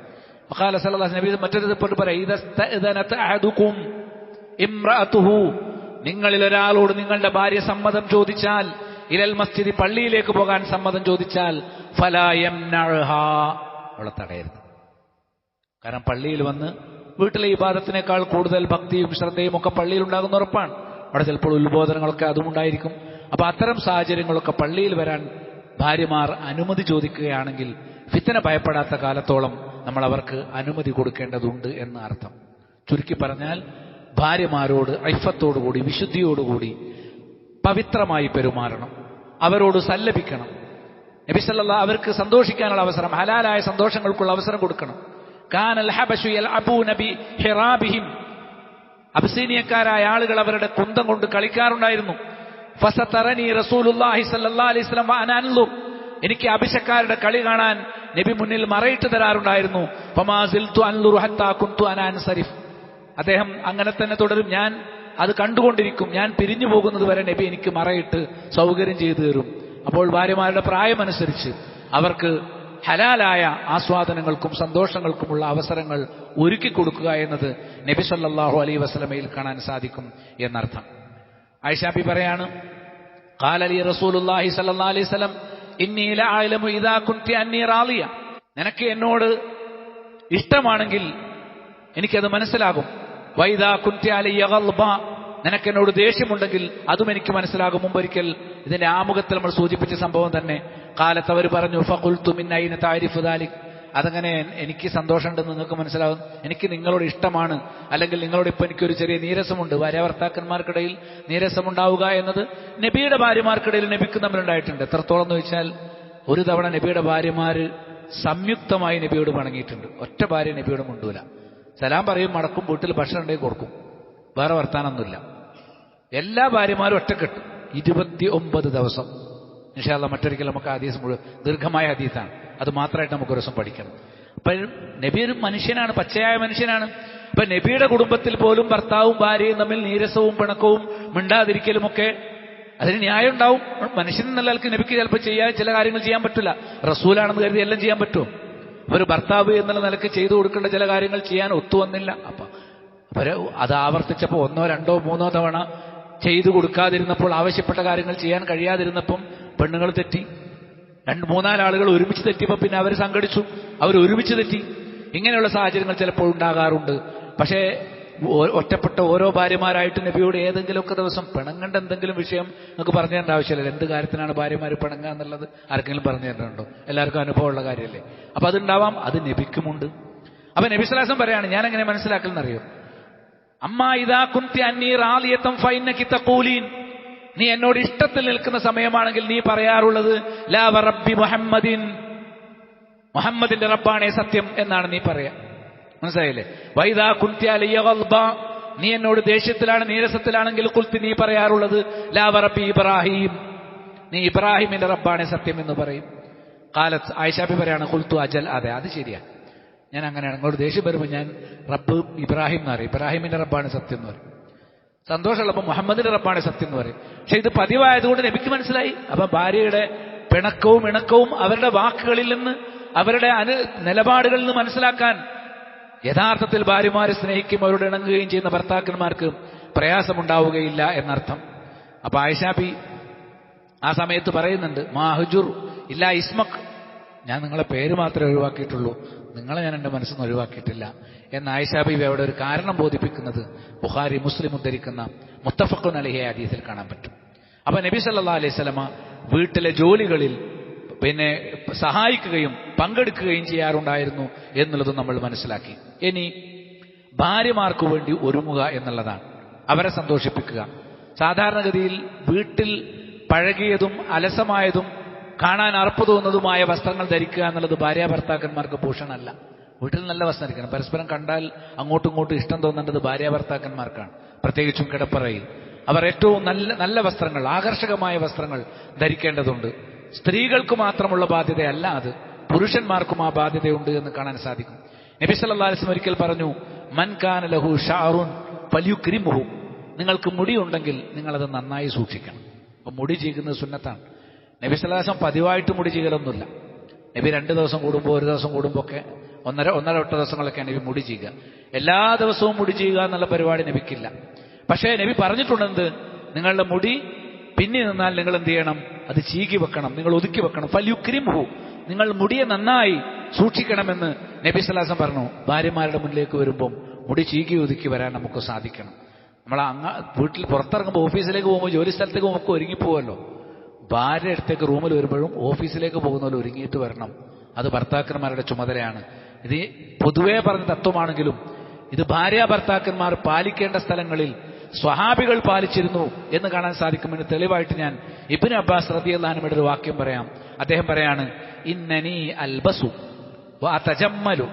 വഖാല സല്ലല്ലാഹു അലൈഹി വസല്ലം മറ്റൊരു പോലെ പറയും, ഇദസ്തഅദനത അഹദുകും ഇംറഅതുഹു, നിങ്ങളിൽ ഒരാളോട് നിങ്ങളുടെ ഭാര്യ സമ്മതം ചോദിച്ചാൽ, ഇലൽ മസ്ജിദ്, പള്ളിയിലേക്ക് പോകാൻ സമ്മതം ചോദിച്ചാൽ, ഫലാ യംനഉഹാ, അവളെ തടയരുത്. കാരണം പള്ളിയിൽ വന്ന് വീട്ടിലെ ഇബാദത്തിനേക്കാൾ കൂടുതൽ ഭക്തിയും ശ്രദ്ധയും ഒക്കെ പള്ളിയിൽ ഉണ്ടാകുന്ന ഉറപ്പാണ്. അവിടെ ചിലപ്പോൾ ഉത്ബോധനങ്ങളൊക്കെ അതും ഉണ്ടായിരിക്കും. അപ്പൊ അത്തരം സാഹചര്യങ്ങളൊക്കെ പള്ളിയിൽ വരാൻ ഭാര്യമാർ അനുമതി ചോദിക്കുകയാണെങ്കിൽ ഫിത്ന ഭയപ്പെടാത്ത കാലത്തോളം നമ്മൾ അവർക്ക് അനുമതി കൊടുക്കേണ്ടതുണ്ട് എന്ന് അർത്ഥം. ചുരുക്കി പറഞ്ഞാൽ ഭാര്യമാരോട് ഇഫ്ഫത്തോടുകൂടി വിശുദ്ധിയോടുകൂടി പവിത്രമായി പെരുമാറണം, അവരോട് സല്ലപിക്കണം. നബി സല്ലല്ലാഹു അവർക്ക് സന്തോഷിക്കാനുള്ള അവസരം, ഹലാലായ സന്തോഷങ്ങൾക്കുള്ള അവസരം കൊടുക്കണം. കാനൽ ഹബശു യൽഅബൂന ബിഹിറാബിഹിം, അബ്സീനിയക്കാരായ ആളുകൾ അവരുടെ കുന്തം കൊണ്ട് കളിക്കാറുണ്ടായിരുന്നു. ഫസതറനി റസൂലുള്ളാഹി സ്വല്ലല്ലാഹു അലൈഹി വസല്ലം വഅന അൻദുർ, എനിക്ക് അബിശക്കാരുടെ കളി കാണാൻ നബി മുന്നിൽ മറയിട്ട് തരാറുണ്ടായിരുന്നു. ഫമാ സിൽതു അൻദുർ ഹത്താ കുൻതു അന അൻസരിഫ്, അദ്ദേഹം അങ്ങനെ തന്നെ തുടരും, ഞാൻ അത് കണ്ടുകൊണ്ടിരിക്കും, ഞാൻ പിരിഞ്ഞു പോകുന്നത് വരെ നബി എനിക്ക് മറയിട്ട് സൗകര്യം ചെയ്തു തരും. അപ്പോൾ ഭാര്യമാരുടെ പ്രായമനുസരിച്ച് അവർക്ക് ഹലാലായ ആസ്വാദനങ്ങൾക്കും സന്തോഷങ്ങൾക്കുമുള്ള അവസരങ്ങൾ ഒരുക്കി കൊടുക്കുക എന്നത് നബി സല്ലല്ലാഹു അലൈഹി വസല്ലമയിൽ കാണാൻ സാധിക്കും എന്നർത്ഥം. ആയിഷ ബി പറയാണ്, ഖാല ലി റസൂലുള്ളാഹി സ്വല്ലല്ലാഹു അലൈഹി വസല്ലം ഇന്നി ലഅലമു ഇദാ കുൻതി അന്നി റാളിയ, നിനക്ക് എന്നോട് ഇഷ്ടമാണെങ്കിൽ എനിക്കത് മനസ്സിലാകും. വൈദാ കുൻതി അലയ്യ ഗൾബ, നിനക്കെന്നോട് ദേഷ്യമുണ്ടെങ്കിൽ അതും എനിക്ക് മനസ്സിലാകും. മുമ്പൊരിക്കൽ ഇതിന്റെ ആമുഖത്തിൽ നമ്മൾ സൂചിപ്പിച്ച സംഭവം തന്നെ. കാലത്ത് അവർ പറഞ്ഞു ഫഖുൽതു മിൻ ഐന തഅരിഫു ദാലിക്, അതങ്ങനെ എനിക്ക് സന്തോഷമുണ്ടെന്ന് നിങ്ങൾക്ക് മനസ്സിലാകും, എനിക്ക് നിങ്ങളോട് ഇഷ്ടമാണ്, അല്ലെങ്കിൽ നിങ്ങളോട് ഇപ്പം എനിക്കൊരു ചെറിയ നീരസമുണ്ട്. ഭാര്യാഭർത്താക്കന്മാർക്കിടയിൽ നീരസമുണ്ടാവുക എന്നത് നബിയുടെ ഭാര്യമാർക്കിടയിൽ നബിക്ക് തമ്മിലുണ്ടായിട്ടുണ്ട്. എത്രത്തോളം എന്ന് വെച്ചാൽ ഒരു തവണ നബിയുടെ ഭാര്യമാര് സംയുക്തമായി നബിയോട് പിണങ്ങിയിട്ടുണ്ട്. ഒറ്റ ഭാര്യ നബിയോട് മുണ്ടൂല. സലാം പറയും, മടക്കും, വീട്ടിൽ ഭക്ഷണം ഉണ്ടെങ്കിൽ കൊടുക്കും, വേറെ വർത്താനൊന്നുമില്ല. എല്ലാ ഭാര്യമാരും ഒറ്റക്കെട്ട് 29 ദിവസം. ഇൻഷാ അല്ലാഹ് മറ്റൊരിക്കൽ നമുക്ക് ഹദീസ് മുഴുവൻ ദീർഘമായ ഹദീസാണ്, അത് മാത്രമായിട്ട് നമുക്കൊരു ദിവസം പഠിക്കണം. അപ്പൊ നബി ഒരു മനുഷ്യനാണ്, പച്ചയായ മനുഷ്യനാണ്. അപ്പൊ നബിയുടെ കുടുംബത്തിൽ പോലും ഭർത്താവും ഭാര്യയും തമ്മിൽ നീരസവും പിണക്കവും മിണ്ടാതിരിക്കലുമൊക്കെ അതിന് ന്യായം ഉണ്ടാവും. മനുഷ്യൻ എന്നുള്ള ആൾക്ക് നബിക്ക് ചിലപ്പോൾ ചില കാര്യങ്ങൾ ചെയ്യാൻ പറ്റില്ല. റസൂലാണെന്ന് കരുതി എല്ലാം ചെയ്യാൻ പറ്റുമോ? ഒരു ഭർത്താവ് എന്നുള്ള നിലക്ക് ചെയ്തു കൊടുക്കേണ്ട ചില കാര്യങ്ങൾ ചെയ്യാൻ ഒത്തുവന്നില്ല. അപ്പൊ അത് ആവർത്തിച്ചപ്പോൾ 1, 2, 3 തവണ ചെയ്തു കൊടുക്കാതിരുന്നപ്പോൾ, ആവശ്യപ്പെട്ട കാര്യങ്ങൾ ചെയ്യാൻ കഴിയാതിരുന്നപ്പം പെണ്ണുങ്ങൾ തെറ്റി. 2, 3 ആളുകൾ ഒരുമിച്ച് തെറ്റിയപ്പോൾ പിന്നെ അവർ സംഘടിച്ചു, അവർ ഒരുമിച്ച് തെറ്റി. ഇങ്ങനെയുള്ള സാഹചര്യങ്ങൾ ചിലപ്പോൾ ഉണ്ടാകാറുണ്ട്. പക്ഷേ ഒറ്റപ്പെട്ട ഓരോ ഭാര്യമാരായിട്ട് നബിയോട് ഏതെങ്കിലുമൊക്കെ ദിവസം പിണങ്ങേണ്ട എന്തെങ്കിലും വിഷയം നമുക്ക് പറഞ്ഞു തരേണ്ട ആവശ്യമില്ല. എന്ത് കാര്യത്തിനാണ് ഭാര്യമാർ പിണങ്ങുക എന്നുള്ളത് ആർക്കെങ്കിലും പറഞ്ഞു തരേണ്ടതുണ്ടോ? എല്ലാവർക്കും അനുഭവമുള്ള കാര്യമല്ലേ. അപ്പൊ അതുണ്ടാവാം, അത് നബിക്കുമുണ്ട്. അപ്പൊ നബി സ്വല്ലല്ലാഹു അലൈഹി വസല്ലം പറയാണ്, ഞാൻ എങ്ങനെ മനസ്സിലാക്കലെന്നറിയോ? അമ്മാ ഇദാ കുൻതി അന്നീ റാളിയതൻ ഫഇന്നകി തഖൂലീൻ, നീ എന്നോട് ഇഷ്ടത്തിൽ നിൽക്കുന്ന സമയമാണെങ്കിൽ നീ പറയാറുള്ളത് ലാ വറബ്ബി മുഹമ്മദിൻ, മുഹമ്മദിന്റെ റബ്ബാണേ സത്യം എന്നാണ് നീ പറയാ. മനസ്സിലായില്ലേ? വൈദാ കുൻതി അലയ്യ ഗൾബ, നീ എന്നോട് ദേഷ്യത്തിലാണ് നീരസത്തിലാണെങ്കിൽ കുൽത്തി നീ പറയാറുള്ളത് ലാ വറബ്ബി ഇബ്രാഹിം, നീ ഇബ്രാഹിമിന്റെ റബ്ബാണേ സത്യം എന്ന് പറയും. കാലത്ത് ആയിഷാബി പറയാണ് കുൽത്തു അജൽ, അതെ അത് ശരിയാ, ഞാൻ അങ്ങനെയാണ്. അങ്ങോട്ട് ദേഷ്യം വരുമ്പോൾ ഞാൻ റബ്ബ് ഇബ്രാഹിം എന്ന് പറയും, ഇബ്രാഹിമിന്റെ റബ്ബാണ് സത്യം എന്ന് പറയും. സന്തോഷമുള്ളപ്പോൾ മുഹമ്മദിന്റെ റബ്ബാണ് സത്യം എന്ന് പറയും. പക്ഷെ ഇത് പതിവായതുകൊണ്ട് നബിക്ക് മനസ്സിലായി. അപ്പൊ ഭാര്യയുടെ പിണക്കവും ഇണക്കവും അവരുടെ വാക്കുകളിൽ നിന്ന്, അവരുടെ നിലപാടുകളിൽ നിന്ന് മനസ്സിലാക്കാൻ യഥാർത്ഥത്തിൽ ഭാര്യമാരെ സ്നേഹിക്കും അവരോട് ഇണങ്ങുകയും ചെയ്യുന്ന ഭർത്താക്കന്മാർക്ക് പ്രയാസമുണ്ടാവുകയില്ല എന്നർത്ഥം. അപ്പൊ ആയിഷാബി ആ സമയത്ത് പറയുന്നുണ്ട്, മാഹുജുർ ഇല്ല ഇസ്മക്, ഞാൻ നിങ്ങളെ പേര് മാത്രമേ ഒഴിവാക്കിയിട്ടുള്ളൂ, നിങ്ങളെ ഞാൻ എൻ്റെ മനസ്സിൽ നിന്ന് ഒഴിവാക്കിയിട്ടില്ല എന്ന് ആയിഷാബി അവിടെ ഒരു കാരണം ബോധിപ്പിക്കുന്നത് ബുഖാരി മുസ്ലിം ഉദ്ധരിക്കുന്ന മുത്തഫഖുൻ അലൈഹി ഹദീസിൽ കാണാൻ പറ്റും. അപ്പൊ നബി സല്ലല്ലാഹു അലൈഹി വസല്ലമ വീട്ടിലെ ജോലികളിൽ പിന്നെ സഹായിക്കുകയും പങ്കെടുക്കുകയും ചെയ്യാറുണ്ടായിരുന്നു എന്നുള്ളത് നമ്മൾ മനസ്സിലാക്കി. ഇനി ഭാര്യമാർക്ക് വേണ്ടി ഒരുങ്ങുക എന്നുള്ളതാണ്, അവരെ സന്തോഷിപ്പിക്കുക. സാധാരണഗതിയിൽ വീട്ടിൽ പഴകിയതും അലസമായതും കാണാൻ അറപ്പ് തോന്നുന്നതുമായ വസ്ത്രങ്ങൾ ധരിക്കുക എന്നുള്ളത് ഭാര്യ ഭർത്താക്കന്മാർക്ക് ഭൂഷണമല്ല. വീട്ടിൽ നല്ല വസ്ത്രം ധരിക്കണം. പരസ്പരം കണ്ടാൽ അങ്ങോട്ടും ഇങ്ങോട്ടും ഇഷ്ടം തോന്നേണ്ടത് ഭാര്യ ഭർത്താക്കന്മാർക്കാണ്. പ്രത്യേകിച്ചും കിടപ്പറയിൽ അവർ ഏറ്റവും നല്ല വസ്ത്രങ്ങൾ, ആകർഷകമായ വസ്ത്രങ്ങൾ ധരിക്കേണ്ടതുണ്ട്. സ്ത്രീകൾക്ക് മാത്രമുള്ള ബാധ്യതയല്ല അത്, പുരുഷന്മാർക്കും ആ ബാധ്യതയുണ്ട് എന്ന് കാണാൻ സാധിക്കും. നബി സല്ലല്ലാഹു അലൈഹി വസല്ലം ഒരിക്കൽ പറഞ്ഞു, മൻ കാന ലഹു ഷഅറുൻ ഫല്യുക്രിമുഹു, നിങ്ങൾക്ക് മുടിയുണ്ടെങ്കിൽ നിങ്ങളത് നന്നായി സൂക്ഷിക്കണം. അപ്പൊ മുടി ചീകുന്നത് സുന്നത്താണ്. നബി സല്ലല്ലാഹു അലൈഹി വസല്ലം പതിവായിട്ട് മുടി ചീകലൊന്നുമില്ല. നബി 2 ദിവസം കൂടുമ്പോൾ, 1 ദിവസം കൂടുമ്പോൾ ഒക്കെ, ഒന്നര ദിവസങ്ങളൊക്കെയാണ് നബി മുടി ചെയ്യുക. എല്ലാ ദിവസവും മുടി ചെയ്യുക എന്നുള്ള പരിപാടി നബിക്കില്ല. പക്ഷേ നബി പറഞ്ഞിട്ടുണ്ടെന്ത്, നിങ്ങളുടെ മുടി പിന്നെ നിന്നാൽ നിങ്ങൾ എന്ത് ചെയ്യണം, അത് ചീകി വെക്കണം, നിങ്ങൾ ഒതുക്കി വെക്കണം. ഫല്യുക്രിമുഹു, നിങ്ങൾ മുടിയെ നന്നായി സൂക്ഷിക്കണമെന്ന് നബി സല്ലല്ലാഹു അലൈഹി വസല്ലം പറഞ്ഞു. ഭാര്യമാരുടെ മുന്നിലേക്ക് വരുമ്പം മുടി ചീകി ഒതുക്കി വരാൻ നമുക്ക് സാധിക്കണം. നമ്മൾ വീട്ടിൽ പുറത്തിറങ്ങുമ്പോൾ, ഓഫീസിലേക്ക് പോകുമ്പോൾ, ജോലി സ്ഥലത്തേക്ക് പോകുമ്പോൾ ഒരുങ്ങിപ്പോവല്ലോ. ഭാര്യ അടുത്തേക്ക് റൂമിൽ വരുമ്പോഴും ഓഫീസിലേക്ക് പോകുന്നവരും ഒരുങ്ങിയിട്ട് വരണം. അത് ഭർത്താക്കന്മാരുടെ ചുമതലയാണ്. ഇത് പൊതുവേ പറഞ്ഞ തത്വമാണെങ്കിലും ഇത് ഭാര്യ ഭർത്താക്കന്മാർ പാലിക്കേണ്ട സ്ഥലങ്ങളിൽ സ്വഹാബികൾ പാലിച്ചിരുന്നു എന്ന് കാണാൻ സാധിക്കുമെന്ന് തെളിവായിട്ട് ഞാൻ ഇബ്നു അബ്ബാസ് റളിയല്ലാഹു അൻഹുവിന്റെ ഒരു വാക്യം പറയാം. അദ്ദേഹം പറയാണ്, ഇന്നനി അൽബസു വഅതജമ്മലു,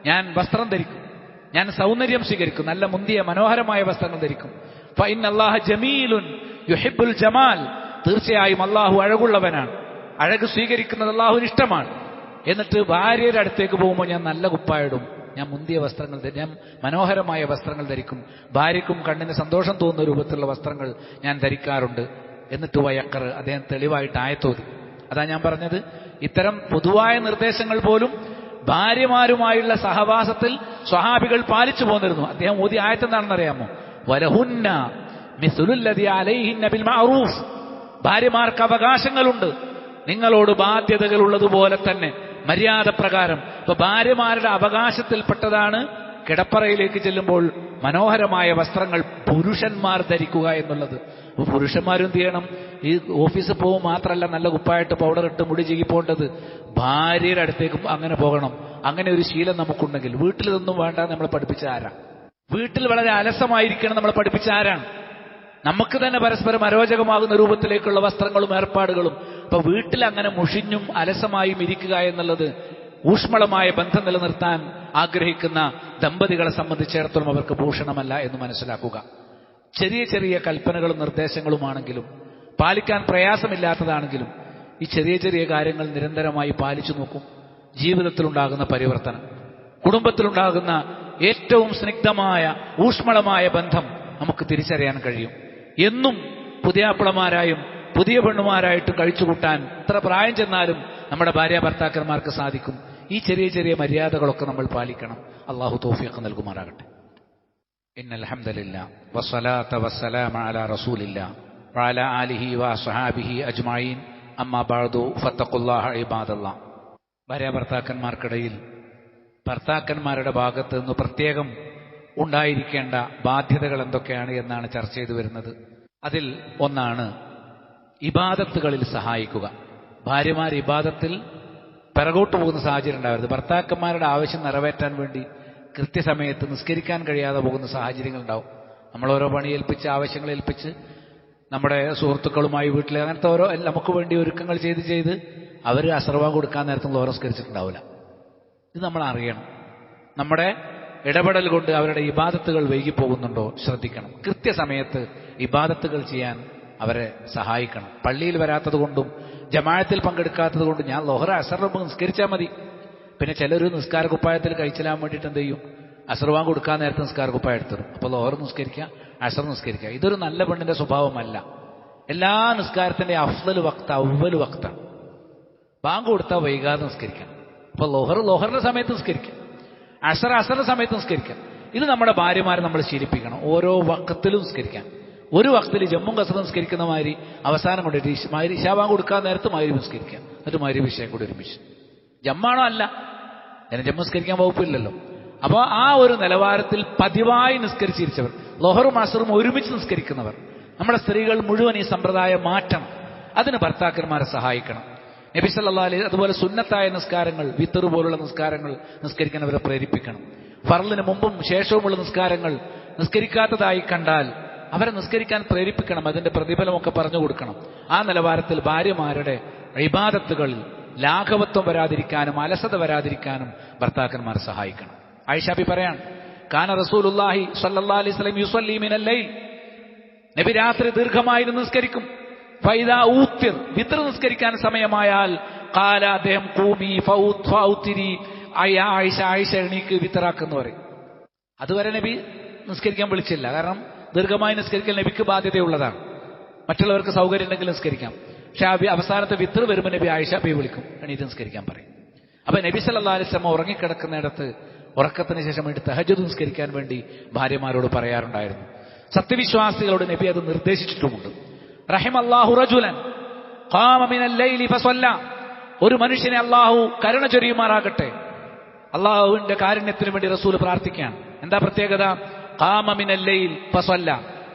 ഞാൻ വസ്ത്രം ധരിക്കും, ഞാൻ സൗന്ദര്യം സ്വീകരിക്കും, നല്ല മുന്തിയ മനോഹരമായ വസ്ത്രങ്ങൾ ധരിക്കും. ഫഇന്നല്ലാഹ ജമീലുൻ യുഹിബ്ബുൽ ജമാൽ, തീർച്ചയായും അള്ളാഹു അഴകുള്ളവനാണ്, അഴക് സ്വീകരിക്കുന്നത് അള്ളാഹുവിന് ഇഷ്ടമാണ്. എന്നിട്ട് ഭാര്യയുടെ അടുത്തേക്ക് പോകുമ്പോൾ ഞാൻ നല്ല കുപ്പായിടും, ഞാൻ മുന്തിയ വസ്ത്രങ്ങൾ, ഞാൻ മനോഹരമായ വസ്ത്രങ്ങൾ ധരിക്കും, ഭാര്യയ്ക്കും കണ്ണിന് സന്തോഷം തോന്നുന്ന രൂപത്തിലുള്ള വസ്ത്രങ്ങൾ ഞാൻ ധരിക്കാറുണ്ട്. എന്നിട്ട് വയക്കർ, അദ്ദേഹം തെളിവായിട്ട് ആയത്തോതി. അതാ ഞാൻ പറഞ്ഞത്, ഇത്തരം പൊതുവായ നിർദ്ദേശങ്ങൾ പോലും ഭാര്യമാരുമായുള്ള സഹവാസത്തിൽ സ്വഹാബികൾ പാലിച്ചു പോന്നിരുന്നു. അദ്ദേഹം ഓതി ആയത്തെന്താണെന്ന് അറിയാമോ? വലഹുന്ന മിസ്ലുല്ലദി അലൈഹിന്ന ബിൽ മഅറൂഫ്, ഭാര്യമാർക്ക് അവകാശങ്ങളുണ്ട് നിങ്ങളോട് ബാധ്യതകൾ ഉള്ളതുപോലെ തന്നെ മര്യാദ പ്രകാരം. ഇപ്പൊ ഭാര്യമാരുടെ അവകാശത്തിൽപ്പെട്ടതാണ് കിടപ്പറയിലേക്ക് ചെല്ലുമ്പോൾ മനോഹരമായ വസ്ത്രങ്ങൾ പുരുഷന്മാർ ധരിക്കുക എന്നുള്ളത്. അപ്പോൾ പുരുഷന്മാരും എന്ത് ചെയ്യണം? ഈ ഓഫീസിൽ പോകുമ്പോൾ മാത്രമല്ല നല്ല കുപ്പായിട്ട് പൗഡർ ഇട്ട് മുടി ചീകി പോകേണ്ടത്, ഭാര്യയുടെ അടുത്തേക്കും അങ്ങനെ പോകണം. അങ്ങനെ ഒരു ശീലം നമുക്കുണ്ടെങ്കിൽ വീട്ടിൽ ഇതൊന്നും വേണ്ട നമ്മളെ പഠിപ്പിച്ച ആരാ? വീട്ടിൽ വളരെ അലസമായിരിക്കണം നമ്മളെ പഠിപ്പിച്ച ആരാണ്? നമുക്ക് തന്നെ പരസ്പരം അരോചകമാകുന്ന രൂപത്തിലേക്കുള്ള വസ്ത്രങ്ങളും ഏർപ്പാടുകളും. അപ്പൊ വീട്ടിൽ അങ്ങനെ മുഷിഞ്ഞും അലസമായും ഇരിക്കുക എന്നുള്ളത് ഊഷ്മളമായ ബന്ധം നിലനിർത്താൻ ആഗ്രഹിക്കുന്ന ദമ്പതികളെ സംബന്ധിച്ചിടത്തോളം അവർക്ക് ഭൂഷണമല്ല എന്ന് മനസ്സിലാക്കുക. ചെറിയ ചെറിയ കൽപ്പനകളും നിർദ്ദേശങ്ങളുമാണെങ്കിലും പാലിക്കാൻ പ്രയാസമില്ലാത്തതാണെങ്കിലും ഈ ചെറിയ ചെറിയ കാര്യങ്ങൾ നിരന്തരമായി പാലിച്ചു നോക്കും. ജീവിതത്തിലുണ്ടാകുന്ന പരിവർത്തനം, കുടുംബത്തിലുണ്ടാകുന്ന ഏറ്റവും സ്നിഗ്ധമായ ഊഷ്മളമായ ബന്ധം നമുക്ക് തിരിച്ചറിയാൻ കഴിയും. എന്നും പുതിയാപ്പിളമാരായും പുതിയ പെണ്ണുമാരായിട്ടും കഴിച്ചുകൂട്ടാൻ എത്ര പ്രായം ചെന്നാലും നമ്മുടെ ഭാര്യ ഭർത്താക്കന്മാർക്ക് സാധിക്കും. ഈ ചെറിയ ചെറിയ മര്യാദകളൊക്കെ നമ്മൾ പാലിക്കണം. അള്ളാഹു തൗഫീഖ് നൽകുമാറാകട്ടെ. ഇന്നൽ ഹംദലില്ലാ വസ്സലാത്തു വസ്സലാമു അലാ റസൂലില്ലാ വഅലാ ആലിഹി വസ്വഹാബിഹി അജ്മഈൻ. അമ്മാ ബഅദു ഫത്തഖുല്ലാഹ ഇബാദല്ലാഹ്. ഭാര്യ ഭർത്താക്കന്മാർക്കിടയിൽ ഭർത്താക്കന്മാരുടെ ഭാഗത്ത് നിന്ന് പ്രത്യേകം ഉണ്ടായിരിക്കേണ്ട ബാധ്യതകൾ എന്തൊക്കെയാണ് എന്നാണ് ചർച്ച ചെയ്തു വരുന്നത്. അതിൽ ഒന്നാണ് ഇബാദത്തുകളിൽ സഹായിക്കുക. ഭാര്യമാർ ഇബാദത്തിൽ പിറകോട്ട് പോകുന്ന സാഹചര്യം ഉണ്ടാവരുത്. ഭർത്താക്കന്മാരുടെ ആവശ്യം നിറവേറ്റാൻ വേണ്ടി കൃത്യസമയത്ത് നിസ്കരിക്കാൻ കഴിയാതെ പോകുന്ന സാഹചര്യങ്ങൾ ഉണ്ടാവും. നമ്മൾ ഓരോ പണി ഏൽപ്പിച്ച്, ആവശ്യങ്ങൾ ഏൽപ്പിച്ച്, നമ്മുടെ സുഹൃത്തുക്കളുമായി വീട്ടിൽ അങ്ങനത്തെ ഓരോ നമുക്ക് വേണ്ടി ഒരുക്കങ്ങൾ ചെയ്ത് അവർ അസർവാൻ കൊടുക്കാൻ നേരത്തും ഓരോ നിസ്കരിച്ചിട്ടുണ്ടാവില്ല. ഇത് നമ്മൾ അറിയണം. നമ്മുടെ ഇടപെടൽ കൊണ്ട് അവരുടെ ഇബാദത്തുകൾ വൈകിപ്പോകുന്നുണ്ടോ ശ്രദ്ധിക്കണം. കൃത്യസമയത്ത് ഇബാദത്തുകൾ ചെയ്യാൻ അവരെ സഹായിക്കണം. പള്ളിയിൽ വരാത്തത് കൊണ്ടും ജമാഅത്തിൽ പങ്കെടുക്കാത്തത് കൊണ്ടും ഞാൻ ലോഹറ അസർ നിസ്കരിച്ചാൽ മതി. പിന്നെ ചിലർ നിസ്കാര കുപ്പായത്തിൽ കഴിച്ചിലാൻ വേണ്ടിയിട്ട് എന്ത് ചെയ്യും? അസർവാൻ കൊടുക്കാൻ നേരത്തെ നിസ്കാര കുപ്പായം എടുത്തിടും. അപ്പോൾ ലോഹർ നിസ്കരിക്കുക, അസർ നിസ്കരിക്കുക. ഇതൊരു നല്ല പെണ്ണിന്റെ സ്വഭാവമല്ല. എല്ലാ നിസ്കാരത്തിന്റെ അഫ്ളൽ വക്ത അവ്വൽ വക്താണ്. ബാങ്ക് കൊടുത്താൽ വൈകാതെ നിസ്കരിക്കണം. അപ്പോൾ ലോഹറിന്റെ സമയത്ത് നിസ്കരിക്കാം, അസറിന്റെ സമയത്ത് നിസ്കരിക്കാം. ഇത് നമ്മുടെ ഭാര്യമാരെ നമ്മൾ ശീലിപ്പിക്കണം. ഓരോ വക്കത്തിലും നിസ്കരിക്കാൻ. ഒരു വക്തിൽ ജമ്മും കസറും നിസ്കരിക്കുന്ന മാതിരി അവസാനം കൊണ്ട് ഇശാബാൻ കൊടുക്കാൻ നേരത്ത് മാതിരി നിസ്കരിക്കാം. എന്നിട്ട് മാതിരി വിഷയം കൂടി ഒരുമിച്ച്. ജമ്മാണോ? അല്ല, അതിന് ജമ്മു നിസ്കരിക്കാൻ വകുപ്പില്ലല്ലോ. അപ്പോൾ ആ ഒരു നിലവാരത്തിൽ പതിവായി നിസ്കരിച്ചിരിച്ചവർ, ലോഹറും അസറും ഒരുമിച്ച് നിസ്കരിക്കുന്നവർ, നമ്മുടെ സ്ത്രീകൾ മുഴുവൻ ഈ സമ്പ്രദായം മാറ്റണം. അതിന് ഭർത്താക്കന്മാരെ സഹായിക്കണം. നബി സല്ലല്ലാഹു അലൈഹി അതുപോലെ സുന്നത്തായ നിസ്കാരങ്ങൾ, വിത്തർ പോലുള്ള നിസ്കാരങ്ങൾ നിസ്കരിക്കാൻ അവരെ പ്രേരിപ്പിക്കണം. ഫർളിന് മുമ്പും ശേഷവുമുള്ള നിസ്കാരങ്ങൾ നിസ്കരിക്കാത്തതായി കണ്ടാൽ അവരെ നിസ്കരിക്കാൻ പ്രേരിപ്പിക്കണം. അതിന്റെ പ്രതിഫലമൊക്കെ പറഞ്ഞു കൊടുക്കണം. ആ നിലവാരത്തിൽ ഭാര്യമാരുടെ ഇബാദത്തുകളിൽ ലാഘവത്വം വരാതിരിക്കാനും അലസത വരാതിരിക്കാനും ഭർത്താക്കന്മാർ സഹായിക്കണം. ആയിഷ ബി പറയാണ്, കാന റസൂലുള്ളാഹി സ്വല്ലല്ലാഹു അലൈഹി വസല്ലം യുസല്ലി മിനൽ ലൈൽ. നബി രാത്രി ദീർഘമായി നിസ്കരിക്കും. ഫൈദാ ഊത്തിർ, വിത്ർ നിസ്കരിക്കാൻ സമയമായാൽ ഖാല, അദ്ദേഹം ഖൂമി ഫൗത്തിരി, ആയിഷ എണീക്ക് വിത്തറാക്കെന്ന് പറയും. അതുവരെ നബി നിസ്കരിക്കാൻ വിളിച്ചില്ല. കാരണം ദീർഘമായി നിസ്കരിക്കൽ നബിക്ക് ബാധ്യതയുള്ളതാണ്. മറ്റുള്ളവർക്ക് സൗകര്യം ഉണ്ടെങ്കിൽ നിസ്കരിക്കാം. പക്ഷെ അവസാനത്തെ വിത്തർ വരുമ്പോൾ നബി ആയിഷ ബി വിളിക്കും, എണീറ്റ് നിസ്കരിക്കാൻ പറയും. അപ്പൊ നബി സല്ലല്ലാഹു അലൈഹി വസല്ലം ഉറങ്ങിക്കിടക്കുന്നിടത്ത് ഉറക്കത്തിന് ശേഷം വേണ്ടി തഹജ്ജുദ് നിസ്കരിക്കാൻ വേണ്ടി ഭാര്യമാരോട് പറയാറുണ്ടായിരുന്നു. സത്യവിശ്വാസികളോട് നബി അത് നിർദ്ദേശിച്ചിട്ടുമുണ്ട്. റഹിമല്ലാഹു റജുലൻ ഖാമ മിനൽ ലൈലി ഫസല്ല. ഒരു മനുഷ്യനെ അള്ളാഹു കരുണ ചൊരിയുമാറാകട്ടെ. അള്ളാഹുവിന്റെ കാരുണ്യത്തിന് വേണ്ടി റസൂൽ പ്രാർത്ഥിക്കുകയാണ്. എന്താ പ്രത്യേകത? ഖാമ മിനൽ ലൈൽ ഫസല്ല,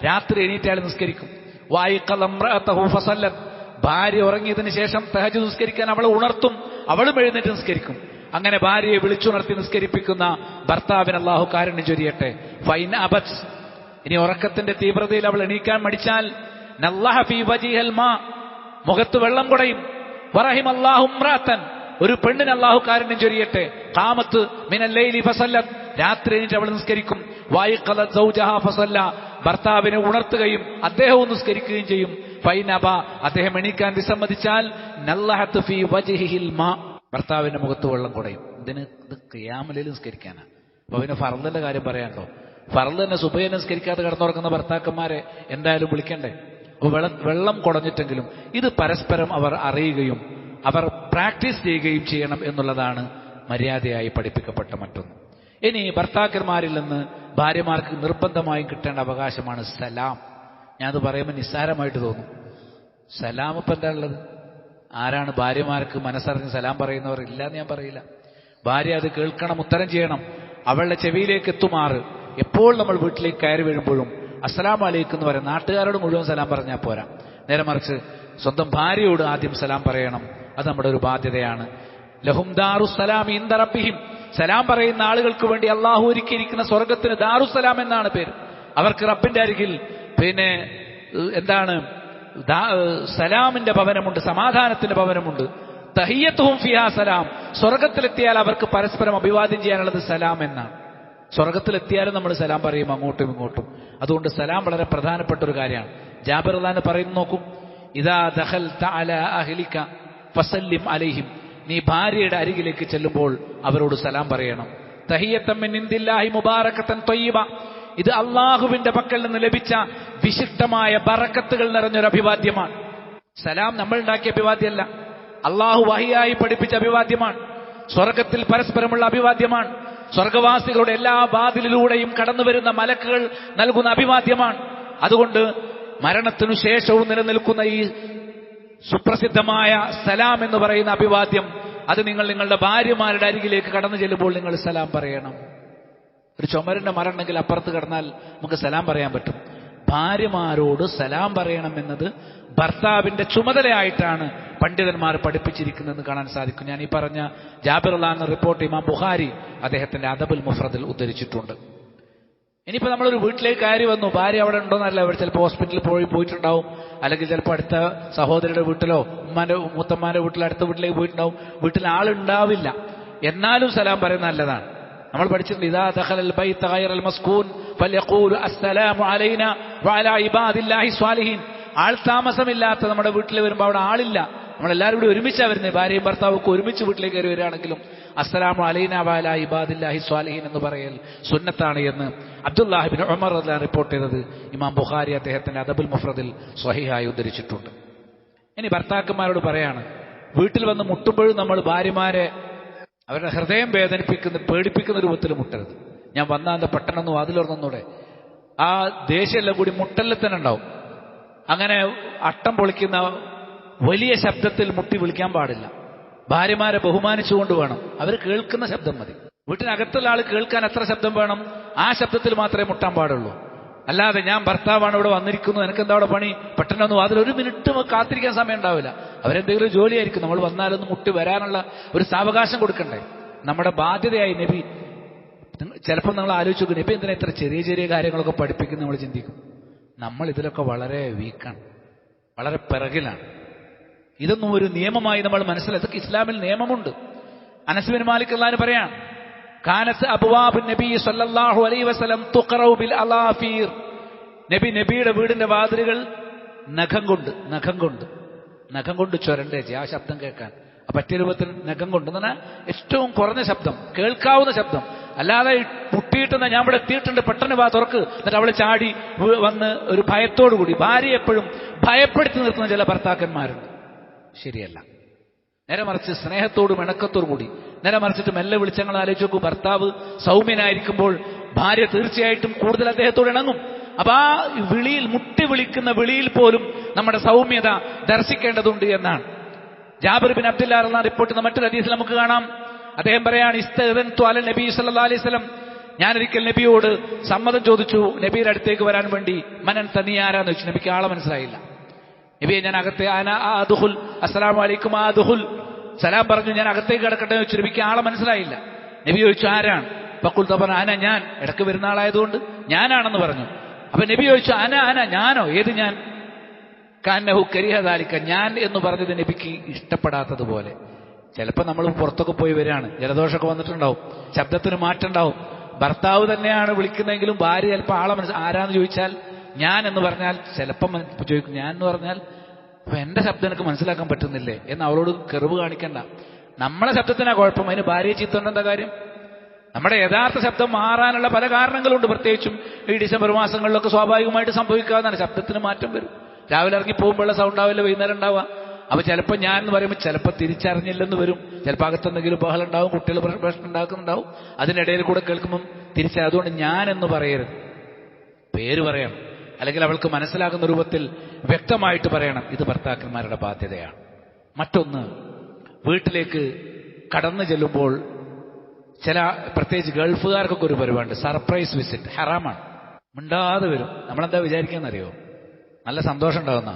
രാത്രി എണീറ്റാൽ നിസ്കരിക്കും. വഅയ്ഖള ഇംറഅതഹു ഫസല്ലത്, ഭാര്യ ഉറങ്ങിയതിന് ശേഷം തഹജ്ജുദ് നിസ്കരിക്കാൻ അവളെ ഉണർത്തും, അവളും എഴുന്നേറ്റ് നിസ്കരിക്കും. അങ്ങനെ ഭാര്യയെ വിളിച്ചുണർത്തി നിസ്കരിപ്പിക്കുന്ന ഭർത്താവിന് അള്ളാഹു കാരുണ്യം ചൊരിയട്ടെ. ഫൈൻ അബത്, ഇനി ഉറക്കത്തിന്റെ തീവ്രതയിൽ അവൾ എണീക്കാൻ മടിച്ചാൽ നല്ലഹ ഫീ വജിഹിൽ മാ, മുഖത്ത് വെള്ളം കുടയും. വറഹിമല്ലാഹു ഇംറഅതൻ, ഒരു പെണ്ണിന് അള്ളാഹു കാരുണ്യം ചൊരിയട്ടെ. ഖാമത്ത് മിനൽ ലൈലി ഫസല്ലത്, രാത്രി എണീറ്റ് അവൾ നിസ്കരിക്കും. വഅയ്ഖളത് സൗജഹ ഫസല്ല, ഭർത്താവിനെ ഉണർത്തുകയും അദ്ദേഹവും നിസ്കരിക്കുകയും ചെയ്യും. ഫൈൻ അബ, അദ്ദേഹം എണീക്കാൻ വിസമ്മതിച്ചാൽ നല്ലഹത് ഫീ വജിഹിൽ മാ, ഭർത്താവിന്റെ മുഖത്ത് വെള്ളം കുടയും. ഇതിന് ഇത് ഖിയാമുൽ ലൈൽ നിസ്കരിക്കാനാണ്. അപ്പൊ പിന്നെ ഫർളിന്റെ കാര്യം പറയാനുണ്ടോ? ഫർള് തന്നെ സുബഹി നിസ്കരിക്കാതെ കിടന്നുറങ്ങുന്ന ഭർത്താക്കന്മാരെ എന്തായാലും വിളിക്കണ്ടേ? അപ്പോൾ വെള്ളം കുടഞ്ഞിട്ടെങ്കിലും ഇത് പരസ്പരം അവർ അറിയുകയും അവർ പ്രാക്ടീസ് ചെയ്യുകയും ചെയ്യണം എന്നുള്ളതാണ് മര്യാദയായി പഠിപ്പിക്കപ്പെട്ട മറ്റൊന്ന്. ഇനി ഭർത്താക്കന്മാരിൽ നിന്ന് ഭാര്യമാർക്ക് നിർബന്ധമായും കിട്ടേണ്ട അവകാശമാണ് സലാം. ഞാനത് പറയുമ്പോൾ നിസ്സാരമായിട്ട് തോന്നും. സലാം ഇപ്പം എന്താ ഉള്ളത്? ആരാണ് ഭാര്യമാർക്ക് മനസ്സറിഞ്ഞ് സലാം പറയുന്നവർ? ഇല്ല എന്ന് ഞാൻ പറയില്ല. ഭാര്യ അത് കേൾക്കണം, ഉത്തരം ചെയ്യണം. അവളുടെ ചെവിയിലേക്ക് എത്തുമാറ് എപ്പോൾ നമ്മൾ വീട്ടിലേക്ക് കയറി വീഴുമ്പോഴും അസ്സലാമു അലൈക്കും എന്ന് പറയാം. നാട്ടുകാരോട് മുഴുവൻ സലാം പറഞ്ഞാൽ പോരാ, നേരെ മറിച്ച് സ്വന്തം ഭാര്യയോട് ആദ്യം സലാം പറയണം. അത് നമ്മുടെ ഒരു ബാധ്യതയാണ്. ലഹും ദാറുസ്സലാം ഇൻദ റബ്ബിഹിം, സലാം പറയുന്ന ആളുകൾക്ക് വേണ്ടി അള്ളാഹു ഒരുക്കിയിരിക്കുന്ന സ്വർഗത്തിന് ദാറുസ്സലാം എന്നാണ് പേര്. അവർക്ക് റബ്ബിന്റെ അരികിൽ സലാമിന്റെ ഭവനമുണ്ട്, സമാധാനത്തിന്റെ ഭവനമുണ്ട്. തഹിയ്യത്തുഹും ഫിഹാ സലാം, സ്വർഗത്തിലെത്തിയാൽ അവർക്ക് പരസ്പരം അഭിവാദ്യം ചെയ്യാനുള്ളത് സലാം എന്നാണ്. സ്വർഗത്തിലെത്തിയാലും നമ്മൾ സലാം പറയും അങ്ങോട്ടും ഇങ്ങോട്ടും. അതുകൊണ്ട് സലാം വളരെ പ്രധാനപ്പെട്ട ഒരു കാര്യമാണ്. ജാബിർ റളിയല്ലാഹു അൻഹു പറയുന്നു, നോക്കും, ഇദാ ദഖൽത അലാ അഹ്ലിക ഫസല്ലിം അലൈഹിം, നീ ഭാര്യയുടെ അരികിലേക്ക് ചെല്ലുമ്പോൾ അവരോട് സലാം പറയണം. തഹിയ്യത്തൻ മിൻ ഇൻദില്ലാഹി മുബാറകതൻ ത്വയ്യിബ, ഇത് അള്ളാഹുവിന്റെ പക്കൽ നിന്ന് ലഭിച്ച വിശിഷ്ടമായ ബറക്കത്തുകൾ നിറഞ്ഞൊരു അഭിവാദ്യമാണ്. സലാം നമ്മൾ ഉണ്ടാക്കിയ അഭിവാദ്യമല്ല, അള്ളാഹു വഹിയായി പഠിപ്പിച്ച അഭിവാദ്യമാണ്. സ്വർഗത്തിൽ പരസ്പരമുള്ള അഭിവാദ്യമാണ്. സ്വർഗവാസികളുടെ എല്ലാ വാതിലിലൂടെയും കടന്നു വരുന്ന മലക്കുകൾ നൽകുന്ന അഭിവാദ്യമാണ്. അതുകൊണ്ട് മരണത്തിനു ശേഷവും നിലനിൽക്കുന്ന ഈ സുപ്രസിദ്ധമായ സലാം എന്ന് പറയുന്ന അഭിവാദ്യം, അത് നിങ്ങൾ നിങ്ങളുടെ ഭാര്യമാരുടെ അരികിലേക്ക് കടന്നു ചെല്ലുമ്പോൾ നിങ്ങൾ സലാം പറയണം. ഒരു ചുമരിന്റെ മരം ഉണ്ടെങ്കിൽ അപ്പുറത്ത് കിടന്നാൽ നമുക്ക് സലാം പറയാൻ പറ്റും. ഭാര്യമാരോട് സലാം പറയണം എന്നത് ഭർത്താവിന്റെ ചുമതലയായിട്ടാണ് പണ്ഡിതന്മാർ പഠിപ്പിച്ചിരിക്കുന്നതെന്ന് കാണാൻ സാധിക്കും. ഞാൻ ഈ പറഞ്ഞ ജാബിർ റളിയല്ലാഹു അൻഹു റിപ്പോർട്ട് ഇമാം ബുഖാരി അദ്ദേഹത്തിന്റെ അദബുൽ മുഫ്രദിൽ ഉദ്ധരിച്ചിട്ടുണ്ട്. ഇനിയിപ്പോൾ നമ്മളൊരു വീട്ടിലേക്ക് കയറി വന്നു, ഭാര്യ അവിടെ ഉണ്ടോന്നല്ല, അവർ ചിലപ്പോൾ ഹോസ്പിറ്റലിൽ പോയിട്ടുണ്ടാവും, അല്ലെങ്കിൽ ചിലപ്പോൾ അടുത്ത സഹോദരിയുടെ വീട്ടിലോ മൂത്തമ്മാന്റെ വീട്ടിലോ അടുത്ത വീട്ടിലേക്ക് പോയിട്ടുണ്ടാവും. വീട്ടിൽ ആളുണ്ടാവില്ല, എന്നാലും സലാം പറയുന്നത് നല്ലതാണ്. നമ്മൾ പഠിച്ചിട്ടുണ്ട്, ഇദാ ദഖലൽ ബൈത ഗൈറൽ മസ്കൂൻ ഫൽയഖൂലു അസ്സലാമു അലൈനാ വഅലാ ഇബാദില്ലാഹി സ്വാലിഹീൻ. ആൾ താമസമില്ലാത്ത നമ്മുടെ വീട്ടിൽ വരുമ്പോൾ അവിടെ ആളില്ല, നമ്മളെല്ലാവരും കൂടി ഒരുമിച്ചാണ് വരുന്നത്. ഭാര്യയും ഭർത്താവൊക്കെ ഒരുമിച്ച് വീട്ടിലേക്ക് കയറി വരികയാണെങ്കിലും അസ്സലാമു അലൈനാ വഅലാ ഇബാദില്ലാഹി സ്വാലിഹീൻ എന്ന് പറയൽ സുന്നത്താണ് എന്ന് അബ്ദുല്ലാഹി ഇബ്നു ഉമർ റളിയല്ലാഹു അൻഹു റിപ്പോർട്ട് ചെയ്തത് ഇമാം ബുഖാരി അദ്ദേഹത്തിന്റെ അദബുൽ മുഫ്രദിൽ സ്വഹീഹായി ഉദ്ധരിച്ചിട്ടുണ്ട്. ഇനി ഭർത്താക്കന്മാരോട് പറയാണ്, വീട്ടിൽ വന്ന് മുട്ടുമ്പോഴും നമ്മൾ ഭാര്യമാരെ അവരുടെ ഹൃദയം പേടിപ്പിക്കുന്ന രൂപത്തിൽ മുട്ടരുത്. ഞാൻ വന്നാൽ പെട്ടെന്നൊന്നും വാതിലുറന്നൂടെ, ആ ദേഷ്യമെല്ലാം കൂടി മുട്ടലിൽ തന്നെ ഉണ്ടാവും. അങ്ങനെ അട്ടം പൊളിക്കുന്ന വലിയ ശബ്ദത്തിൽ മുട്ടി വിളിക്കാൻ പാടില്ല. ഭാര്യമാരെ ബഹുമാനിച്ചുകൊണ്ട് വേണം, അവർ കേൾക്കുന്ന ശബ്ദം മതി. വീട്ടിനകത്തുള്ള ആൾ കേൾക്കാൻ എത്ര ശബ്ദം വേണം, ആ ശബ്ദത്തിൽ മാത്രമേ മുട്ടാൻ പാടുള്ളൂ. അല്ലാതെ ഞാൻ ഭർത്താവാണ് ഇവിടെ വന്നിരിക്കുന്നു, എനിക്കെന്താ അവിടെ പണി, പെട്ടെന്നൊന്നും അതിലൊരു മിനിറ്റ് കാത്തിരിക്കാൻ സമയം ഉണ്ടാവില്ല. അവരെന്തെങ്കിലും ജോലിയായിരിക്കും, നമ്മൾ വന്നാലൊന്ന് മുട്ടി വരാനുള്ള ഒരു സാവകാശം കൊടുക്കണ്ടേ. നമ്മുടെ ബാധ്യതയായി നബി. ചിലപ്പോൾ നിങ്ങൾ ആലോചിച്ച് നോക്കും, നബി എന്തിനാ ഇത്ര ചെറിയ ചെറിയ കാര്യങ്ങളൊക്കെ പഠിപ്പിക്കുന്നു നമ്മൾ ചിന്തിക്കും. നമ്മൾ ഇതിലൊക്കെ വളരെ വീക്കാണ്, വളരെ പിറകിലാണ്. ഇതൊന്നും ഒരു നിയമമായി നമ്മൾ മനസ്സിലാക്കി. ഇതൊക്കെ ഇസ്ലാമിൽ നിയമമുണ്ട്. അനസ് ബിൻ മാലിക് റളിയല്ലാഹു പറയാം, കാനത്ത് അബ്വാബുൻ നബി സല്ലല്ലാഹു അലൈഹി വസല്ലം തുഖറഉ ബിൽ അലാഫീർ. നബിയുടെ വീടിന്റെ വാതിലുകൾ നഖം കൊണ്ട് ചുരണ്ടേച്ച് ആ ശബ്ദം കേൾക്കാൻ പറ്റിയ രൂപത്തിൽ നഖം കൊണ്ട് എന്ന് പറഞ്ഞാൽ ഏറ്റവും കുറഞ്ഞ ശബ്ദം, കേൾക്കാവുന്ന ശബ്ദം. അല്ലാതെ മുട്ടിയിട്ടെന്ന ഞാൻ ഇവിടെ എത്തിയിട്ടുണ്ട് പെട്ടെന്ന് വാ തുറക്ക്, എന്നിട്ട് അവള് ചാടി വന്ന് ഒരു ഭയത്തോടുകൂടി. ഭാര്യ എപ്പോഴും ഭയപ്പെടുത്തി നിർത്തുന്ന ചില ഭർത്താക്കന്മാരുണ്ട്, ശരിയല്ല. നേരെ മറിച്ച് സ്നേഹത്തോടും ഇണക്കത്തോടും കൂടി, നേരെ മറിച്ചിട്ട് മെല്ലെ വിളിച്ചങ്ങൾ ആലോചിച്ച് നോക്കൂ. ഭർത്താവ് സൗമ്യനായിരിക്കുമ്പോൾ ഭാര്യ തീർച്ചയായിട്ടും കൂടുതൽ അദ്ദേഹത്തോട് ഇണങ്ങും. അപ്പൊ ആ വിളിയിൽ, മുട്ടി വിളിക്കുന്ന വിളിയിൽ പോലും നമ്മുടെ സൗമ്യത ദർശിക്കേണ്ടതുണ്ട് എന്നാണ്. ജാബിർ ബിൻ അബ്ദുല്ലാഹ് റളിയല്ലാഹു അൻഹു റിപ്പോർട്ട് ചെയ്യുന്ന മറ്റൊരു ഹദീസിൽ നമുക്ക് കാണാം, അദ്ദേഹം പറയാണ്, ഇസ്തഅദൻതു അല നബി സല്ലല്ലാഹു അലൈഹി വസല്ലം, ഞാനൊരിക്കൽ നബിയോട് സമ്മതം ചോദിച്ചു നബിയുടെ അടുത്തേക്ക് വരാൻ വേണ്ടി. മനൻ തനിയാരാന്ന് വെച്ചു. നബിക്ക് ആളെ മനസ്സിലായില്ല. നബിയെ ഞാൻ അകത്തെ അദ്ഖുൽ അസ്സലാമു അലൈക്കും അദ്ഖുൽ, സലാം പറഞ്ഞു ഞാൻ അകത്തേക്ക് കിടക്കട്ടെ എന്ന് വെച്ചു. നബിക്ക് ആളെ മനസ്സിലായില്ല. നബി ചോദിച്ചു ആരാണ്? ഫഖുൽതു പറഞ്ഞു അന, ഞാൻ, ഇടയ്ക്ക് വരുന്ന ആളായതുകൊണ്ട് ഞാനാണെന്ന് പറഞ്ഞു. അപ്പൊ നബി ചോദിച്ചു അന ഞാനോ, ഏത് ഞാൻ? കാന്നഹു കരിഹ ദാലിക, ഞാൻ എന്ന് പറഞ്ഞത് നബിക്ക് ഇഷ്ടപ്പെടാത്തതുപോലെ. ചിലപ്പോൾ നമ്മൾ പുറത്തൊക്കെ പോയി വരികയാണ്, ജലദോഷമൊക്കെ വന്നിട്ടുണ്ടാവും, ശബ്ദത്തിന് മാറ്റം ഉണ്ടാവും. ഭർത്താവ് തന്നെയാണ് വിളിക്കുന്നതെങ്കിലും ഭാര്യ ചിലപ്പോൾ ആളെ ആരാന്ന് ചോദിച്ചാൽ ഞാൻ എന്ന് പറഞ്ഞാൽ ചിലപ്പം ചോദിക്കും ഞാൻ എന്ന് പറഞ്ഞാൽ അപ്പൊ എന്റെ ശബ്ദം എനിക്ക് മനസ്സിലാക്കാൻ പറ്റുന്നില്ലേ എന്ന് അവളോട് കെറിവ് കാണിക്കണ്ട. നമ്മളെ ശബ്ദത്തിനാ കുഴപ്പം, അതിന് ഭാര്യയെ ചീത്തോണ്ട് എന്താ കാര്യം? നമ്മുടെ യഥാർത്ഥ ശബ്ദം മാറാനുള്ള പല കാരണങ്ങളുണ്ട്. പ്രത്യേകിച്ചും ഈ ഡിസംബർ മാസങ്ങളിലൊക്കെ സ്വാഭാവികമായിട്ട് സംഭവിക്കാവുന്നതാണ്. ശബ്ദത്തിന് മാറ്റം വരും. രാവിലെ ഇറങ്ങി പോകുമ്പോഴുള്ള സൗണ്ട് ആവില്ല വൈകുന്നേരം ഉണ്ടാവുക. അപ്പൊ ചിലപ്പോൾ ഞാൻ എന്ന് പറയുമ്പോൾ ചിലപ്പോൾ തിരിച്ചറിഞ്ഞില്ലെന്ന് വരും. ചിലപ്പോൾ അകത്തെന്തെങ്കിലും ബഹളം ഉണ്ടാവും, കുട്ടികൾ പ്രശ്നം ഉണ്ടാക്കുന്നുണ്ടാവും, അതിനിടയിൽ കൂടെ കേൾക്കുമ്പം അതുകൊണ്ട് ഞാൻ എന്ന് പറയരുത്, പേര് പറയണം, അല്ലെങ്കിൽ അവൾക്ക് മനസ്സിലാകുന്ന രൂപത്തിൽ വ്യക്തമായിട്ട് പറയണം. ഇത് ഭർത്താക്കന്മാരുടെ ബാധ്യതയാണ്. മറ്റൊന്ന്, വീട്ടിലേക്ക് കടന്നു ചെല്ലുമ്പോൾ ചില പ്രത്യേകിച്ച് ഗൾഫുകാർക്കൊക്കെ ഒരു പരിപാടിയുണ്ട്, സർപ്രൈസ് വിസിറ്റ്. ഹറാമാണ്, മിണ്ടാതെ വരും. നമ്മളെന്താ വിചാരിക്കാന്നറിയോ? നല്ല സന്തോഷം ഉണ്ടാവുന്ന.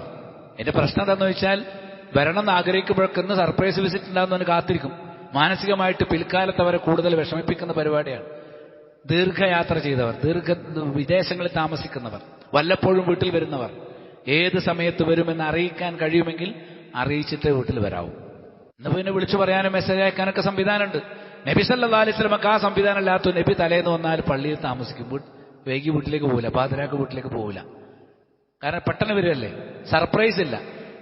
എന്റെ പ്രശ്നം എന്താണെന്ന് വെച്ചാൽ, വരണം എന്ന് ആഗ്രഹിക്കുമ്പോഴൊക്കെ ഇന്ന് സർപ്രൈസ് വിസിറ്റ് ഉണ്ടാകുന്നവന് കാത്തിരിക്കും. മാനസികമായിട്ട് പിൽക്കാലത്ത് അവരെ കൂടുതൽ വിഷമിപ്പിക്കുന്ന പരിപാടിയാണ്. ദീർഘയാത്ര ചെയ്തവർ, വിദേശങ്ങളിൽ താമസിക്കുന്നവർ, വല്ലപ്പോഴും വീട്ടിൽ വരുന്നവർ ഏത് സമയത്ത് വരുമെന്ന് അറിയിക്കാൻ കഴിയുമെങ്കിൽ അറിയിച്ചിട്ടേ വീട്ടിൽ വരാവൂ. ഇന്ന് പിന്നെ വിളിച്ചു പറയാനും മെസ്സേജ് അയക്കാനൊക്കെ സംവിധാനമുണ്ട്. നബി സല്ലല്ലാഹു അലൈഹി വസല്ലമക്ക് ആ സംവിധാനം ഇല്ലാത്ത നബി തലേന്ന് വന്നാൽ പള്ളിയിൽ താമസിക്കും. വൈകി വീട്ടിലേക്ക് പോകില്ല, പാതിരാക്ക് വീട്ടിലേക്ക് പോകില്ല. കാരണം പെട്ടെന്ന് വരുമല്ലേ, സർപ്രൈസ് ഇല്ല.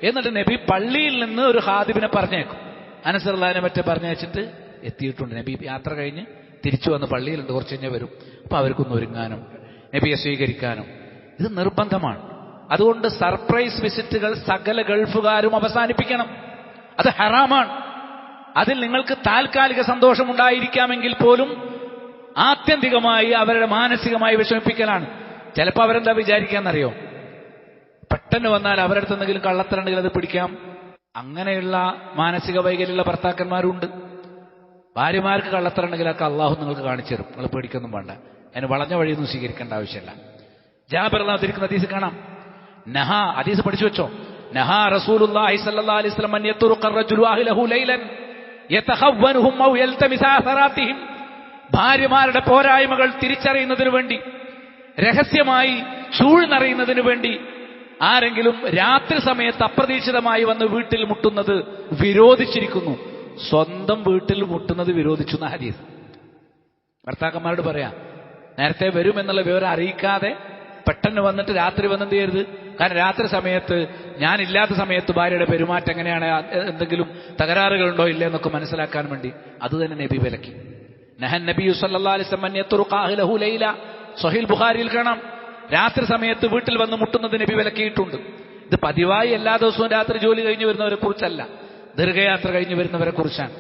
എന്നിട്ട് നബി പള്ളിയിൽ നിന്ന് ഒരു ഖാദിബിനെ പറഞ്ഞേക്കും. അനസ് റളിയല്ലാഹു മറ്റേ പറഞ്ഞയച്ചിട്ട് എത്തിയിട്ടുണ്ട്. നബി യാത്ര കഴിഞ്ഞ് തിരിച്ചു വന്ന് പള്ളിയിലുണ്ട്, കുറച്ച് കഴിഞ്ഞാൽ വരും. അപ്പൊ അവർക്കൊന്ന് ഒരുങ്ങാനും നബിയെ സ്വീകരിക്കാനും ഇത് നിർബന്ധമാണ്. അതുകൊണ്ട് സർപ്രൈസ് വിസിറ്റുകൾ സകല ഗൾഫുകാരും അവസാനിപ്പിക്കണം. അത് ഹറാമാണ്. അതിൽ നിങ്ങൾക്ക് താൽക്കാലിക സന്തോഷമുണ്ടായിരിക്കാമെങ്കിൽ പോലും ആത്യന്തികമായി അവരുടെ മാനസികമായി വിഷമിപ്പിക്കലാണ്. ചിലപ്പോൾ അവരെന്താ വിചാരിക്കാന്നറിയോ? പെട്ടെന്ന് വന്നാൽ അവരുടെ അടുത്ത് എന്തെങ്കിലും കള്ളത്തരണ്ടെങ്കിൽ അത് പിടിക്കാം. അങ്ങനെയുള്ള മാനസിക വൈകല്യമുള്ള ഭർത്താക്കന്മാരുണ്ട്. ഭാര്യമാർക്ക് കള്ളത്തരണ്ടെങ്കിലൊക്കെ അള്ളാഹു നിങ്ങൾക്ക് കാണിച്ചു തരും. നിങ്ങൾ പേടിക്കൊന്നും വേണ്ട. അതിന് വളഞ്ഞ വഴിയൊന്നും സ്വീകരിക്കേണ്ട ആവശ്യമില്ല. ജാബിർ റളിയല്ലാഹു ഹദീസ് കാണാം. നഹാ, ഹദീസ് പഠിച്ചു വെച്ചോ. നഹാ റസൂലുള്ളാഹി സ്വല്ലല്ലാഹു അലൈഹി വസല്ലം അൻ യത്റുഖ അർറജുലു അഹ്ലഹു ലൈലൻ യതഖവ്വനുഹും ഔ യൽതമിസ അസറാത്തിഹിം. ഭാര്യമാരുടെ പോരായ്മകൾ തിരിച്ചറിയുന്നതിനു വേണ്ടി, രഹസ്യമായി ചൂഴ്ന്നറിയുന്നതിനു വേണ്ടി ആരെങ്കിലും രാത്രി സമയത്ത് അപ്രതീക്ഷിതമായി വന്ന് വീട്ടിൽ മുട്ടുന്നത് വിരോധിച്ചിരിക്കുന്നു. സ്വന്തം വീട്ടിൽ മുട്ടുന്നത് വിരോധിച്ചു എന്ന ഹദീസ്. ഭർത്താക്കന്മാരോട് പറയാം, നേരത്തെ വരുമെന്നുള്ള വിവരം അറിയിക്കാതെ പെട്ടെന്ന് വന്നിട്ട് രാത്രി വന്നെന്ത് ചെയ്യരുത്. കാരണം രാത്രി സമയത്ത്, ഞാനില്ലാത്ത സമയത്ത് ഭാര്യയുടെ പെരുമാറ്റം എങ്ങനെയാണ്, എന്തെങ്കിലും തകരാറുകളുണ്ടോ ഇല്ലേ എന്നൊക്കെ മനസ്സിലാക്കാൻ വേണ്ടി അത് തന്നെ നബി വിലക്കി. നഹൻ നബിയു സല്ലല്ലാഹു അലൈഹി വസല്ലം അൻ യത്റുഖ അഹ്ലഹു ലൈല. സ്വഹീഹ് ബുഖാരിയിൽ കാണാം, രാത്രി സമയത്ത് വീട്ടിൽ വന്ന് മുട്ടുന്നത് നബി വിലക്കിയിട്ടുണ്ട്. ഇത് പതിവായി എല്ലാ ദിവസവും രാത്രി ജോലി കഴിഞ്ഞു വരുന്നവരെ കുറിച്ചല്ല, ദീർഘയാത്ര കഴിഞ്ഞു വരുന്നവരെ കുറിച്ചാണ്.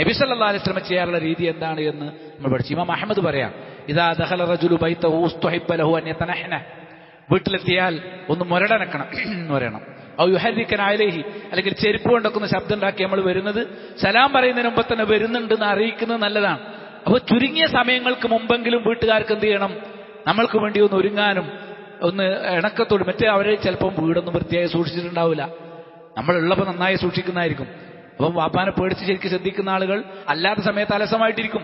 നബി സല്ലല്ലാഹു അലൈഹി വസല്ലം ചെയ്യാറുള്ള രീതി എന്താണ് എന്ന് നമ്മൾ പഠിച്ചു. ഇമാം അഹ്മദ് പറയാം, ഇദാ ദഖല റജുലു ബൈതഹു ഉസ്തുഹിബ്ബ ലഹു അൻ യതനഹന. വീട്ടിലെത്തിയാൽ ഒന്ന് മുരടനക്കണം എന്ന് പറയണം. ഔ യുഹരിക്കന അലൈഹി, അല്ലെങ്കിൽ ചെരുപ്പ് കൊണ്ടൊക്കെ ഒന്ന് ശബ്ദം ഉണ്ടാക്കി നമ്മൾ വരുന്നത് സലാം പറയുന്നതിന് മുമ്പ് തന്നെ വരുന്നുണ്ടെന്ന് അറിയിക്കുന്നത് നല്ലതാണ്. അപ്പോൾ ചുരുങ്ങിയ സമയങ്ങൾക്ക് മുമ്പെങ്കിലും വീട്ടുകാർക്ക് എന്ത് ചെയ്യണം? നമ്മൾക്ക് വേണ്ടി ഒന്ന് ഒരുങ്ങാനും ഒന്ന് ഇണക്കത്തോട്. മറ്റേ അവരെ ചിലപ്പം വീടൊന്നും വൃത്തിയായി സൂക്ഷിച്ചിട്ടുണ്ടാവില്ല, നമ്മളുള്ളപ്പോൾ നന്നായി സൂക്ഷിക്കുന്നതായിരിക്കും. അപ്പം വാപ്പാനെ പേടിച്ച് ശരിക്കും ശ്രദ്ധിക്കുന്ന ആളുകൾ അല്ലാത്ത സമയത്ത് അലസമായിട്ടിരിക്കും.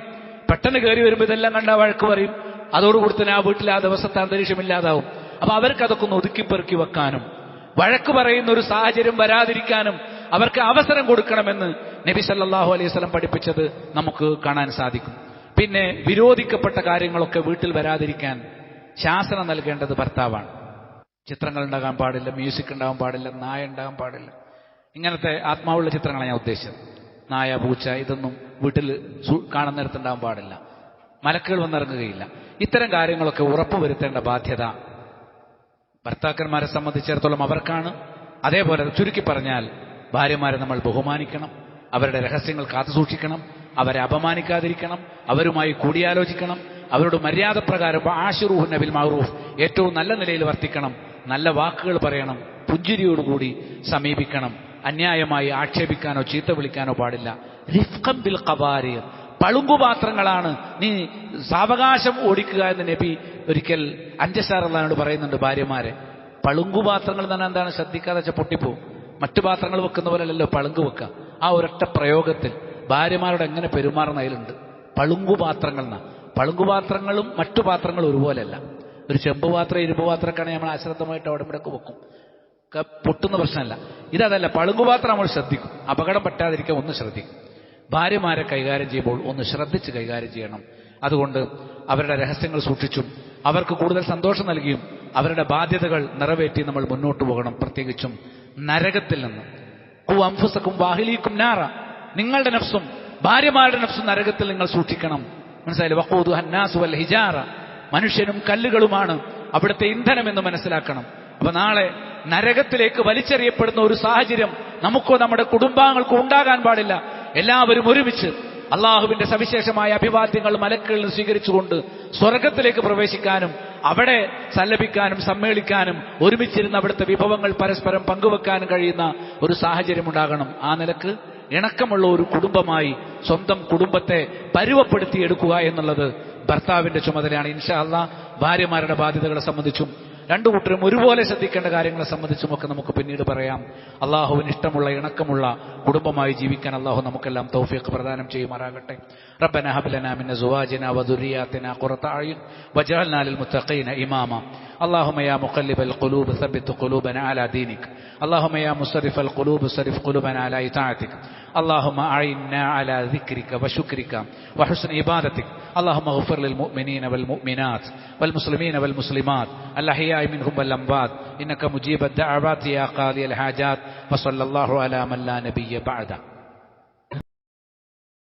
പെട്ടെന്ന് കയറി വരുമ്പോൾ ഇതെല്ലാം കണ്ട വഴക്ക് പറയും. അതോടുകൂടി തന്നെ ആ വീട്ടിൽ ആ ദിവസത്തെ അന്തരീക്ഷമില്ലാതാവും. അപ്പൊ അവർക്ക് അതൊക്കെ ഒന്ന് ഒതുക്കിപ്പെറുക്കി വെക്കാനും വഴക്ക് പറയുന്ന ഒരു സാഹചര്യം വരാതിരിക്കാനും അവർക്ക് അവസരം കൊടുക്കണമെന്ന് നബി സല്ലല്ലാഹു അലൈഹി വസല്ലം പഠിപ്പിച്ചത് നമുക്ക് കാണാൻ സാധിക്കും. പിന്നെ വിരോധിക്കപ്പെട്ട കാര്യങ്ങളൊക്കെ വീട്ടിൽ വരാതിരിക്കാൻ ശാസനം നൽകേണ്ടത് ഭർത്താവാണ്. ചിത്രങ്ങൾ ഉണ്ടാകാൻ പാടില്ല, മ്യൂസിക് ഉണ്ടാകാൻ പാടില്ല, നായ ഉണ്ടാകാൻ പാടില്ല. ഇങ്ങനത്തെ ആത്മാവുള്ള ചിത്രങ്ങളാണ് ഞാൻ ഉദ്ദേശിച്ചത്. നായ, പൂച്ച ഇതൊന്നും വീട്ടിൽ കാണുന്നിടത്തുണ്ടാകാൻ പാടില്ല. മലക്കുകൾ വന്നിറങ്ങുകയില്ല. ഇത്തരം കാര്യങ്ങളൊക്കെ ഉറപ്പുവരുത്തേണ്ട ബാധ്യത ഭർത്താക്കന്മാരെ സംബന്ധിച്ചിടത്തോളം അവർക്കാണ്. അതേപോലെ ചുരുക്കി പറഞ്ഞാൽ ഭാര്യമാരെ നമ്മൾ ബഹുമാനിക്കണം, അവരുടെ രഹസ്യങ്ങൾ കാത്തുസൂക്ഷിക്കണം, അവരെ അപമാനിക്കാതിരിക്കണം, അവരുമായി കൂടിയാലോചിക്കണം, അവരോട് മര്യാദപ്രകാരം ആശിറൂഹുന്ന ബിൽ മഅറൂഫ്, ഏറ്റവും നല്ല നിലയിൽ വർത്തിക്കണം, നല്ല വാക്കുകൾ പറയണം, പുഞ്ചിരിയോടുകൂടി സമീപിക്കണം, അന്യായമായി ആക്ഷേപിക്കാനോ ചീത്ത വിളിക്കാനോ പാടില്ല. റിഫ്ഖൻ ബിൽ ഖവാരി, പളുങ്കുപാത്രങ്ങളാണ് നീ സാവകാശം ഓടിക്കുക എന്ന് നബി ഒരിക്കൽ അൻജസാറുള്ളവനോട് പറയുന്നുണ്ട്. ഭാര്യമാരെ പളുങ്കുപാത്രങ്ങൾ തന്നെ എന്താണ് ശ്രദ്ധിക്കാതെ വെച്ചാൽ പൊട്ടിപ്പോവും. മറ്റു പാത്രങ്ങൾ വെക്കുന്ന പോലെയല്ലോ പളുങ്ക് വെക്കുക. ആ ഒരൊറ്റ പ്രയോഗത്തിൽ ഭാര്യമാരോട് എങ്ങനെ പെരുമാറുന്നതിലുണ്ട്. പളുങ്കുപാത്രങ്ങൾ എന്നാ. പളുങ്കുപാത്രങ്ങളും മറ്റു പാത്രങ്ങളും ഒരുപോലെയല്ല. ഒരു ചെമ്പ് പാത്രം, ഇരുമ്പ് പാത്രമൊക്കെയാണെങ്കിൽ നമ്മൾ അശ്രദ്ധമായിട്ട് അവിടെ ഇവിടെയൊക്കെ വെക്കും, പൊട്ടുന്ന പ്രശ്നമല്ല. ഇതല്ല, പളുങ്കുപാത്രം നമ്മൾ ശ്രദ്ധിക്കും, അപകടം പറ്റാതിരിക്കാൻ ഒന്ന് ശ്രദ്ധിക്കും. ഭാര്യമാരെ കൈകാര്യം ചെയ്യുമ്പോൾ ഒന്ന് ശ്രദ്ധിച്ച് കൈകാര്യം ചെയ്യണം. അതുകൊണ്ട് അവരുടെ രഹസ്യങ്ങൾ സൂക്ഷിച്ചും അവർക്ക് കൂടുതൽ സന്തോഷം നൽകിയും അവരുടെ ബാധ്യതകൾ നിറവേറ്റി നമ്മൾ മുന്നോട്ട് പോകണം. പ്രത്യേകിച്ചും നരകത്തിൽ നിന്ന്. ഖു അൻഫുസകും വഅഹ്ലീകും നാറ, നിങ്ങളുടെ നഫ്സും ഭാര്യമാരുടെ നഫ്സും നരകത്തിൽ നിങ്ങൾ സൂക്ഷിക്കണം. മനസ്സിലായില്ലേ? വഖൂദുഹ അന്നാസു വൽ ഹിജാറ, മനുഷ്യനും കല്ലുകളുമാണ് അവിടുത്തെ ഇന്ധനം എന്ന് മനസ്സിലാക്കണം. അപ്പൊ നാളെ നരകത്തിലേക്ക് വലിച്ചെറിയപ്പെടുന്ന ഒരു സാഹചര്യം നമുക്കോ നമ്മുടെ കുടുംബാംഗൾക്കോ ഉണ്ടാകാൻ പാടില്ല. എല്ലാവരും ഒരുമിച്ച് അള്ളാഹുവിന്റെ സവിശേഷമായ അഭിവാദ്യങ്ങൾ മലക്കുകളിൽ സ്വീകരിച്ചുകൊണ്ട് സ്വർഗത്തിലേക്ക് പ്രവേശിക്കാനും അവിടെ സല്ലപിക്കാനും സമ്മേളിക്കാനും ഒരുമിച്ചിരുന്ന് അവിടുത്തെ വിഭവങ്ങൾ പരസ്പരം പങ്കുവെക്കാനും കഴിയുന്ന ഒരു സാഹചര്യം ഉണ്ടാകണം. ആ നിലക്ക് ഇണക്കമുള്ള ഒരു കുടുംബമായി സ്വന്തം കുടുംബത്തെ പരുവപ്പെടുത്തിയെടുക്കുക എന്നുള്ളത് ഭർത്താവിന്റെ ചുമതലയാണ്. ഇൻഷാ അല്ലാഹ് ഭാര്യമാരുടെ ബാധ്യതകളെ സംബന്ധിച്ചും രണ്ടു കൂട്ടരും ഒരുപോലെ ശ്രദ്ധിക്കേണ്ട കാര്യങ്ങളെ സംബന്ധിച്ചുമൊക്കെ നമുക്ക് പിന്നീട് പറയാം. അള്ളാഹുവിന് ഇഷ്ടമുള്ള ഇണക്കമുള്ള കുടുംബമായി ജീവിക്കാൻ അള്ളാഹു നമുക്കെല്ലാം തൗഫീഖ് പ്രദാനം ചെയ്യുമാറാകട്ടെ. റബ്ബനാ ഹബ് ലനാ മിൻ അസ്വാജിനാ വദുരിയാതിനാ ഖുറത അയുൻ വജഅൽനാ ലിൽമുത്തഖീന ഇമാമാ. اللهم يا مقلب القلوب ثبت قلوبنا على دينك. اللهم يا مصرف القلوب صرف قلوبنا على طاعتك. اللهم أعنا على ذكرك وشكرك وحسن عبادتك. اللهم اغفر للمؤمنين والمؤمنات والمسلمين والمسلمات الأحياء منهم والأموات إنك مجيب الدعوات يا قاضي الحاجات. وصلى الله على من لا نبي بعده.